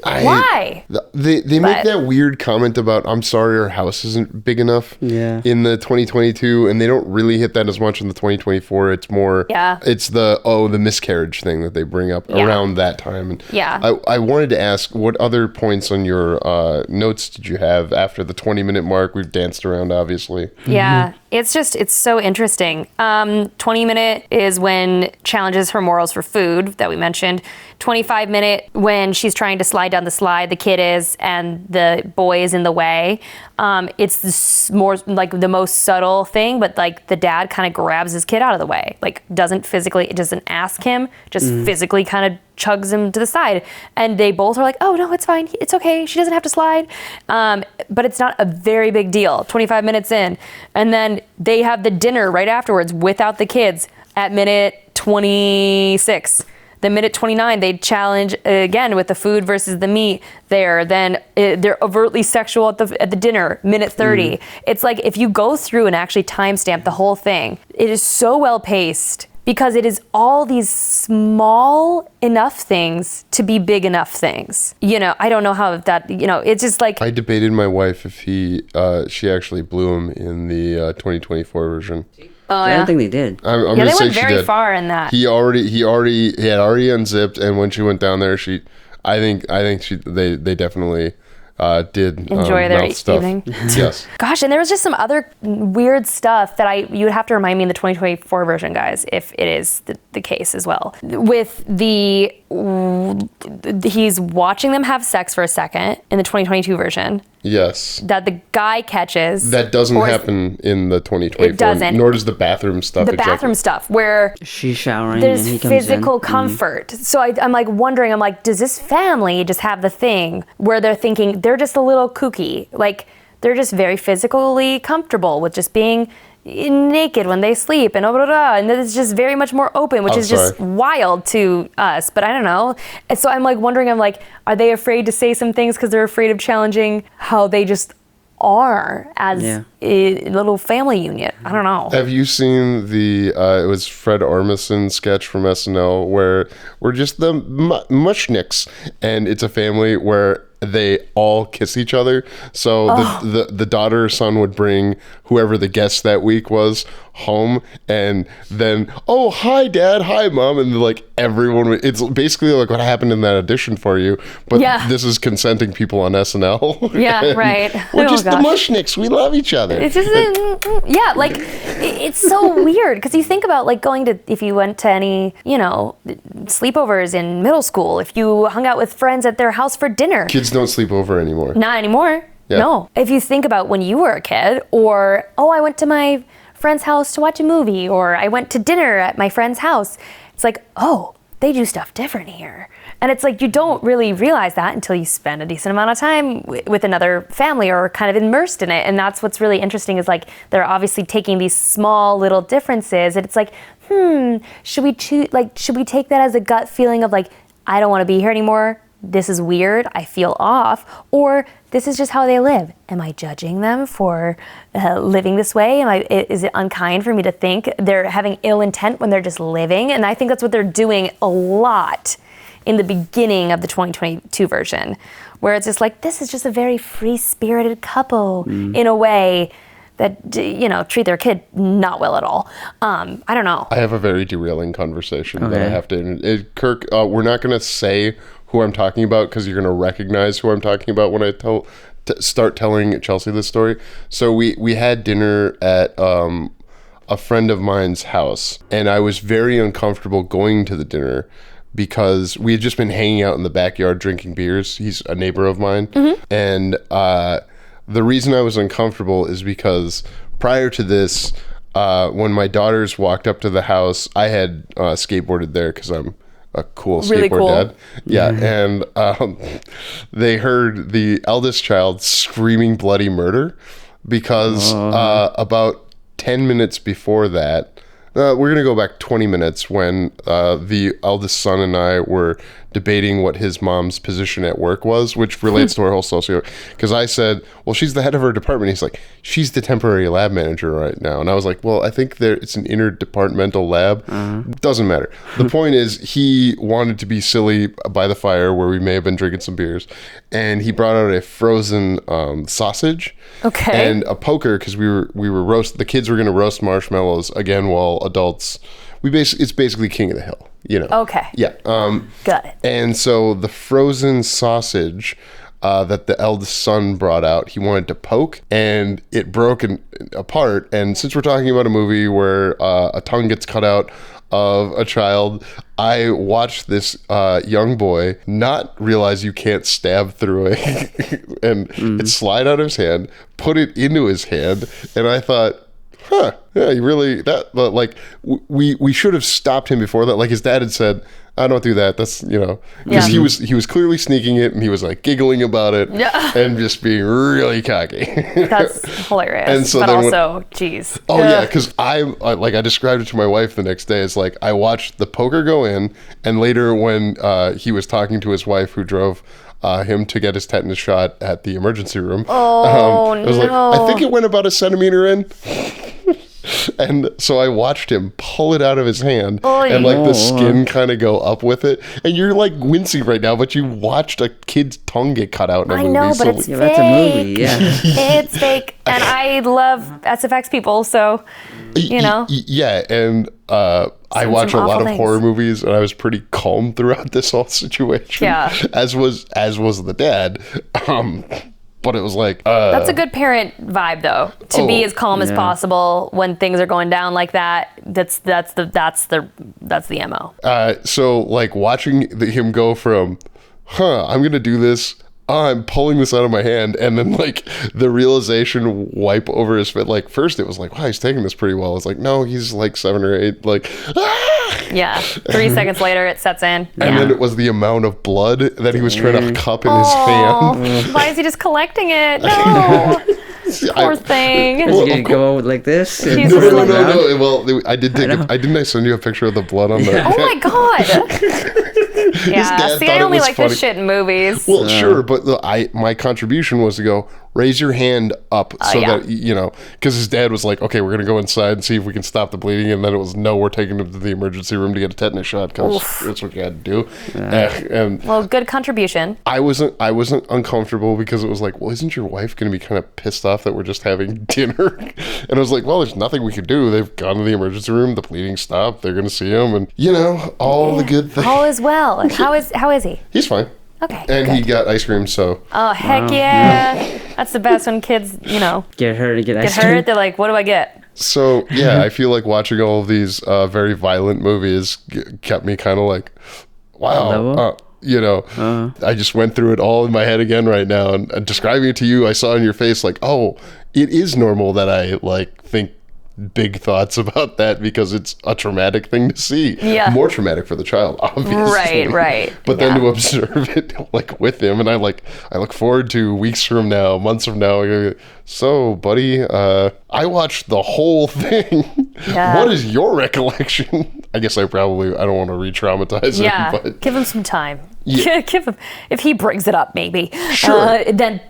Why? They make that weird comment about, I'm sorry our house isn't big enough in the 2022, and they don't really hit that as much in the 2024. It's more, it's the miscarriage thing that they bring up around that time. And I wanted to ask, what other points on your notes did you have after the 20-minute mark? We've danced around, obviously. Yeah. It's so interesting. 20-minute is when challenges her morals for food that we mentioned. 25-minute when she's trying to slide slide down the slide, the kid is, and the boy is in the way. It's this more like the most subtle thing, but like the dad kind of grabs his kid out of the way, like doesn't ask him, just physically kind of chugs him to the side. And they both are like, oh no, it's fine, it's okay, she doesn't have to slide. But it's not a very big deal. 25 minutes in, and then they have the dinner right afterwards without the kids at minute 26. The minute 29, they challenge again with the food versus the meat there. Then they're overtly sexual at the dinner, minute 30. It's like if you go through and actually timestamp the whole thing, it is so well paced because it is all these small enough things to be big enough things. You know, I don't know how that, you know, it's just like... I debated my wife if she actually blew him in the 2024 version. Oh, I don't think they did. I'm they gonna say went she very did. far in that. He had already unzipped, and when she went down there, I think they definitely did enjoy their mouth stuff. evening. Yes. Gosh, and there was just some other weird stuff that you would have to remind me in the 2024 version, guys, if it is the case as well. With he's watching them have sex for a second in the 2022 version. Yes. That the guy catches. That doesn't happen in the 2024. It doesn't. Nor does the bathroom stuff. The bathroom stuff where she's showering there's and he comes physical in. comfort. So I'm like wondering, does this family just have the thing where they're thinking they're just a little kooky? Like they're just very physically comfortable with just being naked when they sleep and and it's just very much more open, which is just wild to us, but I don't know. And so I'm like wondering, are they afraid to say some things because they're afraid of challenging how they just are as a little family unit? I don't know. Have you seen the it was Fred Armisen sketch from SNL where we're just the Mushnicks, and it's a family where they all kiss each other. So the daughter or son would bring whoever the guest that week was home, and then, oh, hi dad, hi mom, and like everyone would, it's basically like what happened in that audition for you, but this is consenting people on SNL. Yeah, right. We're just the Mushnicks, we love each other. It's just it's so weird because you think about like if you went to any, sleepovers in middle school, if you hung out with friends at their house for dinner. Kids don't sleep over anymore. Not anymore. Yeah. No. If you think about when you were a kid, or, I went to my friend's house to watch a movie, or I went to dinner at my friend's house, it's like, they do stuff different here. And it's like you don't really realize that until you spend a decent amount of time with another family or kind of immersed in it. And that's what's really interesting is like they're obviously taking these small little differences, and it's like, should we take that as a gut feeling of like, I don't want to be here anymore, this is weird, I feel off, or this is just how they live. Am I judging them for living this way? Is it unkind for me to think they're having ill intent when they're just living? And I think that's what they're doing a lot in the beginning of the 2022 version, where it's just like, this is just a very free-spirited couple in a way that, treat their kid not well at all. I don't know. I have a very derailing conversation that I have to... Kirk, we're not going to say who I'm talking about because you're going to recognize who I'm talking about when I start telling Chelsey this story. So we had dinner at a friend of mine's house, and I was very uncomfortable going to the dinner because we had just been hanging out in the backyard drinking beers. He's a neighbor of mine. And the reason I was uncomfortable is because prior to this, when my daughters walked up to the house, I had skateboarded there because I'm a cool really skateboard cool. dad. Yeah, and they heard the eldest child screaming bloody murder because about 10 minutes before that, we're going to go back 20 minutes when the eldest son and I were debating what his mom's position at work was, which relates to our whole because I said, well, she's the head of her department. He's like, she's the temporary lab manager right now. And I was like, well, I think it's an interdepartmental lab. Doesn't matter. The point is he wanted to be silly by the fire where we may have been drinking some beers. And he brought out a frozen sausage and a poker because we were the kids were going to roast marshmallows again while adults... it's basically King of the Hill, Okay. Yeah. Got it. And so the frozen sausage that the eldest son brought out, he wanted to poke, and it broke apart. And since we're talking about a movie where a tongue gets cut out of a child. I watched this young boy not realize you can't stab through it and it slide out of his hand, put it into his hand, and I thought, yeah, you really, like, we should have stopped him before that. Like, his dad had said, I don't do that. That's, because he was clearly sneaking it, and he was like giggling about it and just being really cocky. That's hilarious. And so but also, geez. Oh yeah, because I described it to my wife the next day. It's like I watched the poker go in, and later when he was talking to his wife who drove him to get his tetanus shot at the emergency room. I was like, I think it went about a centimeter in. And so I watched him pull it out of his hand and like the skin kind of go up with it. And you're like wincing right now, but you watched a kid's tongue get cut out in a movie. I know, but it's fake. That's a movie, yeah. It's fake. And I love SFX people, so, Yeah, and I watch a lot of horror movies, and I was pretty calm throughout this whole situation. Yeah. As was the dad. But it was like that's a good parent vibe, though, to be as calm as possible when things are going down like that. That's the MO. So like watching him go from I'm gonna do this, I'm pulling this out of my hand, and then like the realization wipe over his face. Like first it was like, wow, he's taking this pretty well. It's like, no, he's like 7 or 8, like Yeah. 3 seconds later, it sets in. And then it was the amount of blood that he was trying to cup in his hand. Why is he just collecting it? No. Poor thing. Is he gonna go like this? No. Well, I did didn't I send you a picture of the blood on the? Oh my god. Yeah, see, I only like this shit in movies. Well, sure, but my contribution was to go, raise your hand up so that, because his dad was like, okay, we're going to go inside and see if we can stop the bleeding. And then it was, no, we're taking him to the emergency room to get a tetanus shot because that's what you had to do. And well, good contribution. I wasn't uncomfortable because it was like, well, isn't your wife going to be kind of pissed off that we're just having dinner? And I was like, well, there's nothing we could do. They've gone to the emergency room. The bleeding stopped. They're going to see him. And, all the good things. All is well. How is he? He's fine. Okay. And good. he got ice cream, so. Oh, heck yeah. That's the best when kids, get hurt and get ice cream. Get hurt, they're like, what do I get? So, yeah, I feel like watching all of these very violent movies kept me kind of like, wow. I just went through it all in my head again right now. And describing it to you, I saw in your face like, oh, it is normal that I think big thoughts about that because it's a traumatic thing to see. Yeah. More traumatic for the child, obviously. Right. But then to observe it like with him, and I look forward to weeks from now, months from now. So, buddy, I watched the whole thing. Yeah. What is your recollection? I guess I don't want to re-traumatize him. But give him some time. Yeah. Give him, if he brings it up, maybe. Sure. Then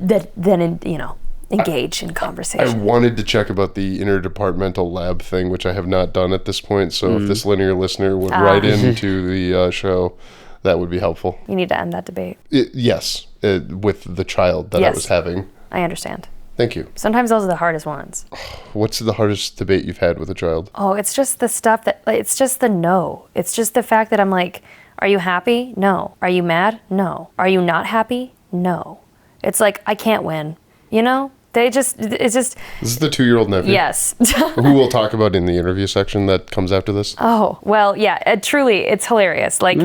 engage in conversation. I wanted to check about the interdepartmental lab thing, which I have not done at this point. So if this linear listener would write into the show, that would be helpful. You need to end that debate. Yes, with the child that I was having. I understand. Thank you. Sometimes those are the hardest ones. What's the hardest debate you've had with a child? Oh, it's just the stuff that, it's just the no. It's just the fact that I'm like, are you happy? No. Are you mad? No. Are you not happy? No. It's like, I can't win. It's just... This is the 2-year-old nephew? Yes. Who we'll talk about in the interview section that comes after this? Oh, well, yeah, truly, it's hilarious. Like,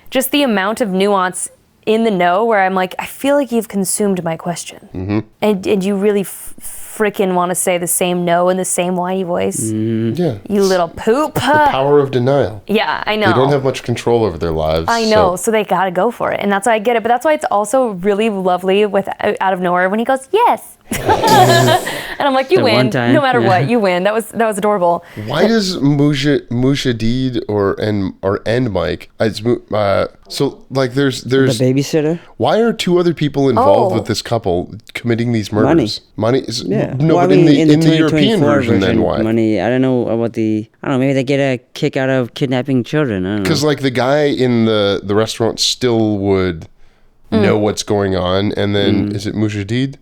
just the amount of nuance in the no where I'm like, I feel like you've consumed my question. Mm-hmm. And you really freaking want to say the same no in the same whiny voice. Yeah. You little poop. The power of denial. Yeah, I know. They don't have much control over their lives. I know, so they gotta go for it. And that's why I get it. But that's why it's also really lovely with out of nowhere when he goes, yes. And I'm like, you win. No matter what, you win. That was adorable. Why does Mujadid or end Mike? So like there's the babysitter. Why are 2 other people involved with this couple committing these murders? Money. Yeah. No, well, but in the European version, then why? Money. I don't know about maybe they get a kick out of kidnapping children. I don't know. Because like the guy in the restaurant still would know what's going on, and then is it Mujadid?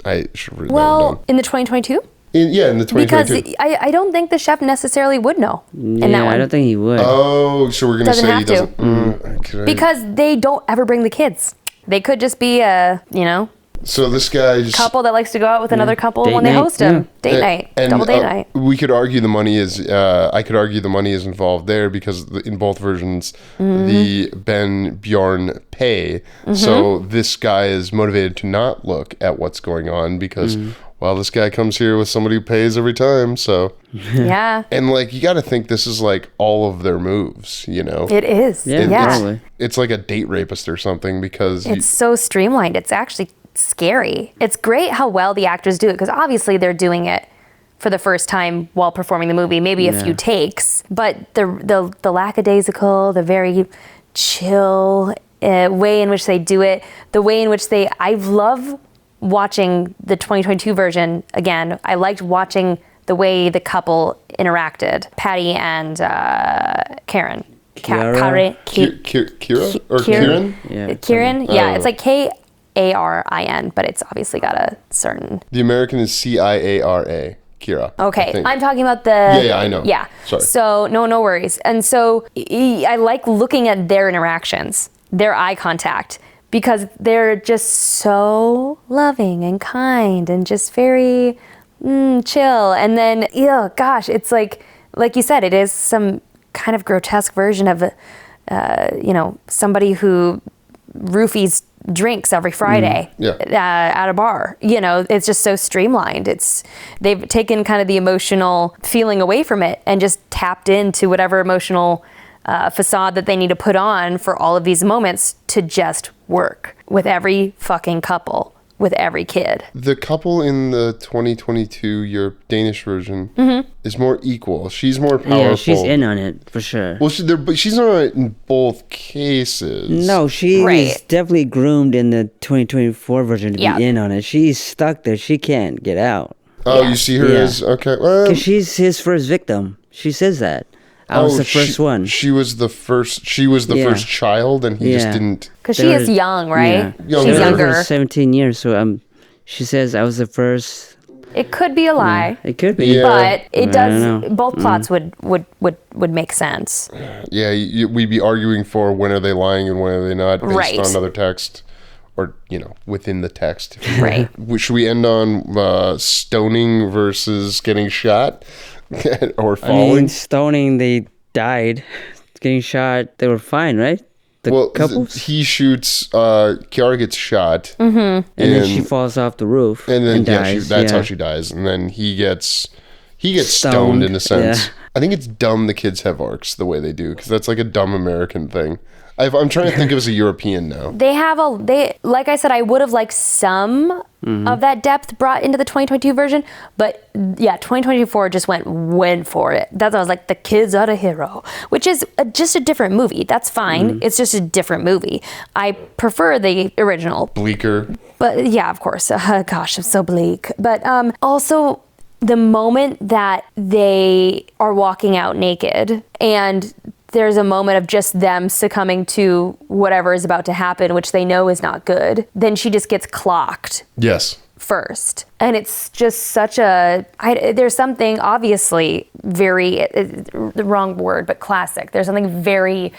I should read that down. In the 2022? In the 2022. Because I don't think the chef necessarily would know in that one. I don't think he would. Oh, so we're going to say he doesn't. Because they don't ever bring the kids. They could just be a So this guy just... Couple that likes to go out with another couple Date when they night, host him. yeah. Date night. Double date night. We could argue the money is... I could argue the money is involved there because in both versions, the Ben Bjorn pay. So this guy is motivated to not look at what's going on because... Well, this guy comes here with somebody who pays every time, so... Yeah. And, like, you got to think this is, like, all of their moves, you know? It is. Yeah, totally. It's like a date rapist or something because... It's so streamlined. It's actually scary. It's great how well the actors do it because obviously they're doing it for the first time while performing the movie, maybe a few takes, but the lackadaisical, the very chill way in which they do it, the way in which I love watching the 2022 version again. I liked watching the way the couple interacted, Patty and Karen. Kiara? Kira? Or Kieran? Yeah. Kieran? Yeah, it's like Karin, but it's obviously got a certain... The American is Ciara. Kira. Okay, I'm talking about the... Yeah, I know. Yeah. Sorry. So, no worries. And so, I like looking at their interactions, their eye contact, because they're just so loving and kind and just very chill. And then, it's like you said, it is some kind of grotesque version of, somebody who roofies drinks every Friday at a bar. It's just so streamlined. They've taken kind of the emotional feeling away from it and just tapped into whatever emotional facade that they need to put on for all of these moments to just work with every fucking couple, with every kid. The couple in the 2022 Danish version is more equal. She's more powerful. Yeah, she's in on it for sure. Well, she's not on it in both cases. No, she is definitely groomed in the 2024 version to be in on it. She's stuck there. She can't get out. Oh, you see her as... Okay. Because she's his first victim. She says that. I was the first one. She was the first child, and he just didn't... Because she is young, right? Yeah. She's younger. 17 years, so she says I was the first... It could be a lie. It could be. Yeah. But it does... Both plots would make sense. Yeah, we'd be arguing for when are they lying and when are they not based on another text. Or, within the text. Right. Should we end on stoning versus getting shot? Or falling? I mean, stoning, they died. Getting shot, they were fine, right? The couples? He shoots, Kiara gets shot. And then she falls off the roof and then dies. That's how she dies. And then he gets stoned in a sense. Yeah. I think it's dumb the kids have arcs the way they do, because that's like a dumb American thing. I'm trying to think of as a European now. Like I said, I would have liked some of that depth brought into the 2022 version, but 2024 just went for it. That's why I was like, the kids are the hero, which is just a different movie. That's fine. It's just a different movie. I prefer the original. Bleaker. But yeah, of course. Gosh, I'm so bleak. But also, the moment that they are walking out naked and there's a moment of just them succumbing to whatever is about to happen, which they know is not good, then she just gets clocked. Yes. First. And it's just such there's something obviously very, the wrong word, but classic. There's something very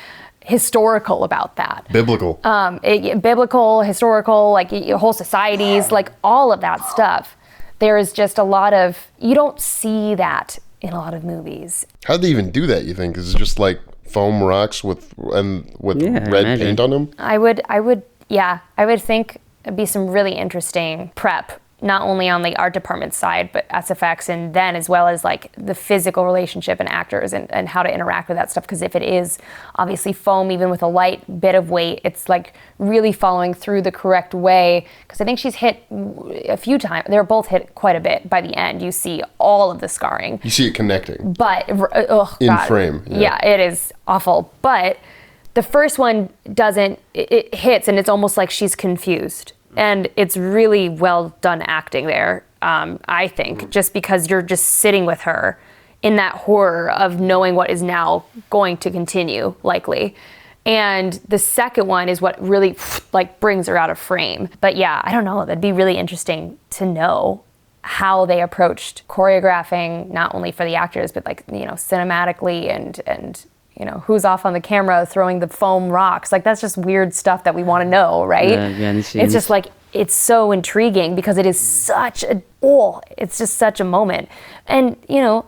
historical about that. Biblical. Biblical, historical, like whole societies, like all of that stuff. There is just a lot of, you don't see that in a lot of movies. How'd they even do that, you think? Is it just like foam rocks with red paint on them? I would think it'd be some really interesting prep, not only on the art department side, but SFX, and then as well as like the physical relationship and actors and how to interact with that stuff. Because if it is obviously foam, even with a light bit of weight, it's like really following through the correct way. Because I think she's hit a few times. They're both hit quite a bit. By the end, you see all of the scarring. You see it connecting. But in frame. Yeah, it is awful. But the first one doesn't. It hits, and it's almost like she's confused. And it's really well done acting there, I think, just because you're just sitting with her in that horror of knowing what is now going to continue, likely. And the second one is what really like brings her out of frame. But yeah, I don't know. That'd be really interesting to know how they approached choreographing, not only for the actors, but like, cinematically and who's off on the camera throwing the foam rocks. Like, that's just weird stuff that we want to know, right? Yeah, it's just like it's so intriguing because it is it's just such a moment. And,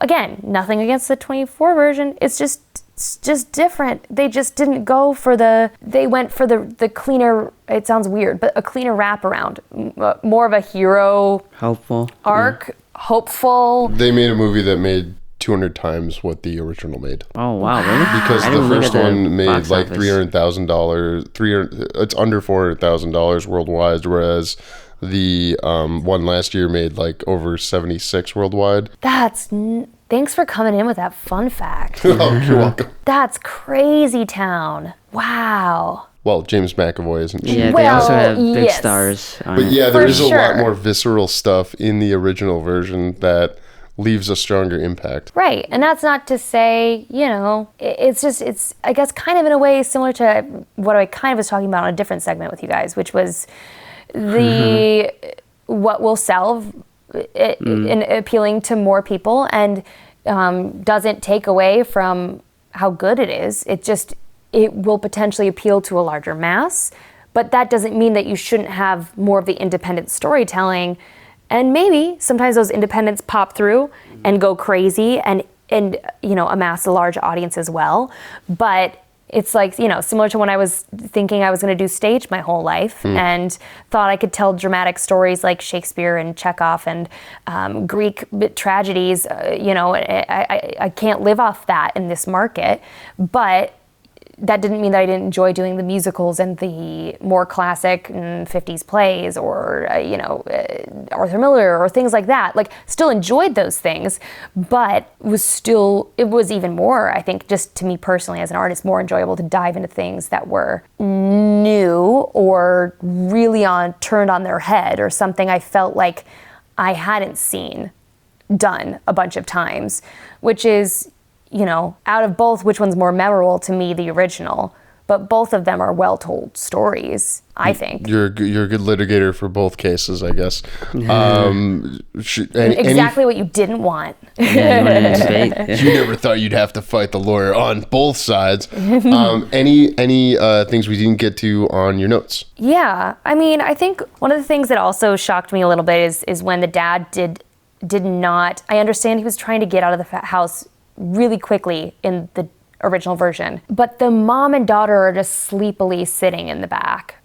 again, nothing against the 24 version. It's just different. They just didn't go they went for the cleaner, it sounds weird, but a cleaner wraparound, more of a hero hopeful arc, hopeful. They made a movie that made 200 times what the original made. Oh wow, really? Because the first one made like $300,000. It's under $400,000 worldwide, whereas the one last year made like over 76 worldwide. Thanks for coming in with that fun fact. Oh, you're welcome. That's crazy town. Wow. Well, James McAvoy isn't. Yeah, they also have big stars. But yeah, there is a lot more visceral stuff in the original version that leaves a stronger impact. Right. And that's not to say, it's I guess kind of in a way similar to what I kind of was talking about on a different segment with you guys, which was what will sell in appealing to more people and doesn't take away from how good it is. It will potentially appeal to a larger mass, but that doesn't mean that you shouldn't have more of the independent storytelling. And maybe sometimes those independents pop through and go crazy and amass a large audience as well. But it's like, similar to when I was thinking I was going to do stage my whole life and thought I could tell dramatic stories like Shakespeare and Chekhov and Greek tragedies. I can't live off that in this market. But that didn't mean that I didn't enjoy doing the musicals and the more classic 50s plays or, Arthur Miller or things like that. Like, still enjoyed those things, but it was even more, I think, just to me personally as an artist, more enjoyable to dive into things that were new or really turned on their head or something I felt like I hadn't seen done a bunch of times, which is, out of both, which one's more memorable to me, the original, but both of them are well-told stories, I think. You're a good litigator for both cases, I guess. Exactly what you didn't want. You never thought you'd have to fight the lawyer on both sides. Any things we didn't get to on your notes? Yeah, I think one of the things that also shocked me a little bit is when the dad did not. I understand he was trying to get out of the house really quickly in the original version, but the mom and daughter are just sleepily sitting in the back,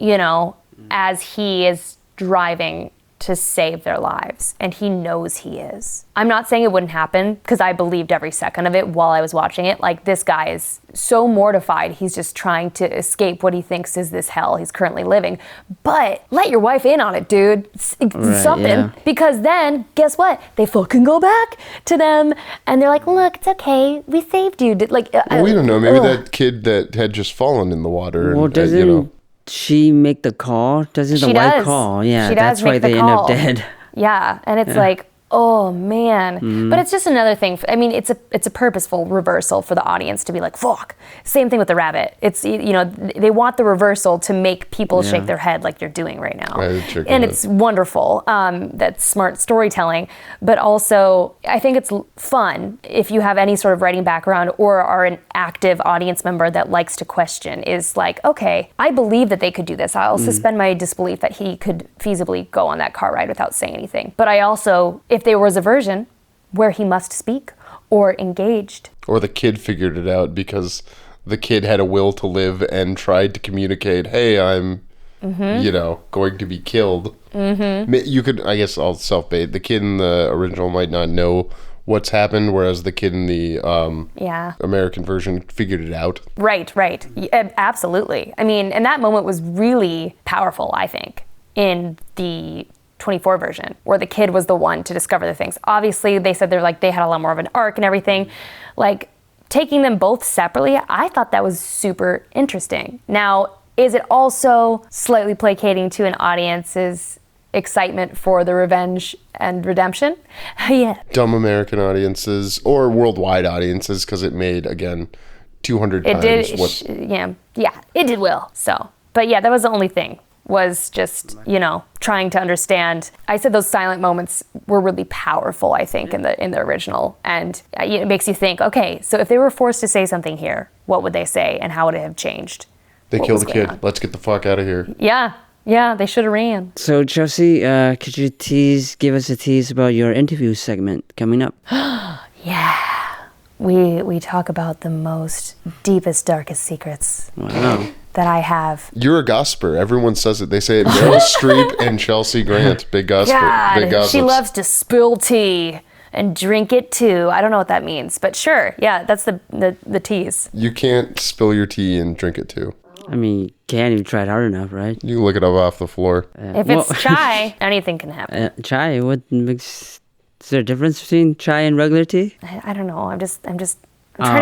as he is driving to save their lives, and he knows he is. I'm not saying it wouldn't happen, because I believed every second of it while I was watching it. Like, this guy is so mortified, he's just trying to escape what he thinks is this hell he's currently living. But let your wife in on it, dude. Something. Because then, guess what? They fucking go back to them, and they're like, look, it's okay, we saved you. Like, we don't know, maybe that kid that had just fallen in the water. Well, doesn't she make the call? Doesn't the wife call? Yeah, that's why they end up dead. Yeah, and it's like, oh man. But it's just another thing. It's a purposeful reversal for the audience to be like, fuck. Same thing with the rabbit. It's, they want the reversal to make people shake their head like you're doing right now. And it's wonderful. That's smart storytelling. But also, I think it's fun if you have any sort of writing background or are an active audience member that likes to question, is like, okay, I believe that they could do this. I'll suspend my disbelief that he could feasibly go on that car ride without saying anything. But I also, if there was a version where he must speak or engaged. Or the kid figured it out because the kid had a will to live and tried to communicate, hey, I'm, going to be killed. You could, I guess I'll self-bait. The kid in the original might not know what's happened, whereas the kid in the American version figured it out. Right. Absolutely. And that moment was really powerful, I think, in the 24 version, where the kid was the one to discover the things. Obviously, they said they had a lot more of an arc and everything. Like, taking them both separately, I thought that was super interesting. Now, is it also slightly placating to an audience's excitement for the revenge and redemption? Yeah. Dumb American audiences or worldwide audiences, because it made, again, 200 times what... it did well. So, but yeah, that was the only thing. Was just, trying to understand. I said those silent moments were really powerful, I think, in the original. And it makes you think, okay, so if they were forced to say something here, what would they say and how would it have changed? They killed the kid. Let's get the fuck out of here. Yeah. Yeah, they should have ran. So, Chelsey, could you give us a tease about your interview segment coming up? Yeah. We talk about the most deepest, darkest secrets. Wow. That I have. You're a gossiper. Everyone says it. They say it. Meryl Streep and Chelsey Grant, big gossiper. God, big gossips. she loves to spill tea and drink it too. I don't know what that means, but sure. Yeah, that's the tease. You can't spill your tea and drink it too. I mean, you can't even try it hard enough, right? You can look it up off the floor. If it's chai, anything can happen. Chai, what makes... Is there a difference between chai and regular tea? I don't know. I'm just trying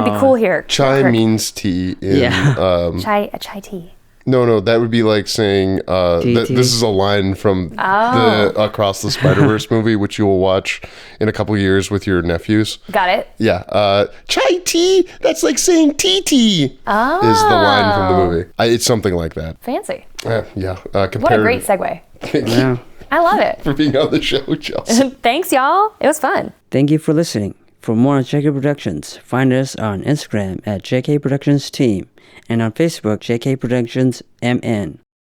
to be cool here. Chai means tea. Chai tea. No, that would be like saying this is a line from the Across the Spider-Verse movie, which you will watch in a couple years with your nephews. Got it. Yeah. Chai tea, that's like saying tea. Is the line from the movie. It's something like that. Fancy. Yeah. What a great segue. Yeah. I love it. For being on the show, Chelsey. Thanks, y'all. It was fun. Thank you for listening. For more on JK Productions, find us on Instagram at JK Productions Team and on Facebook, JK Productions MN.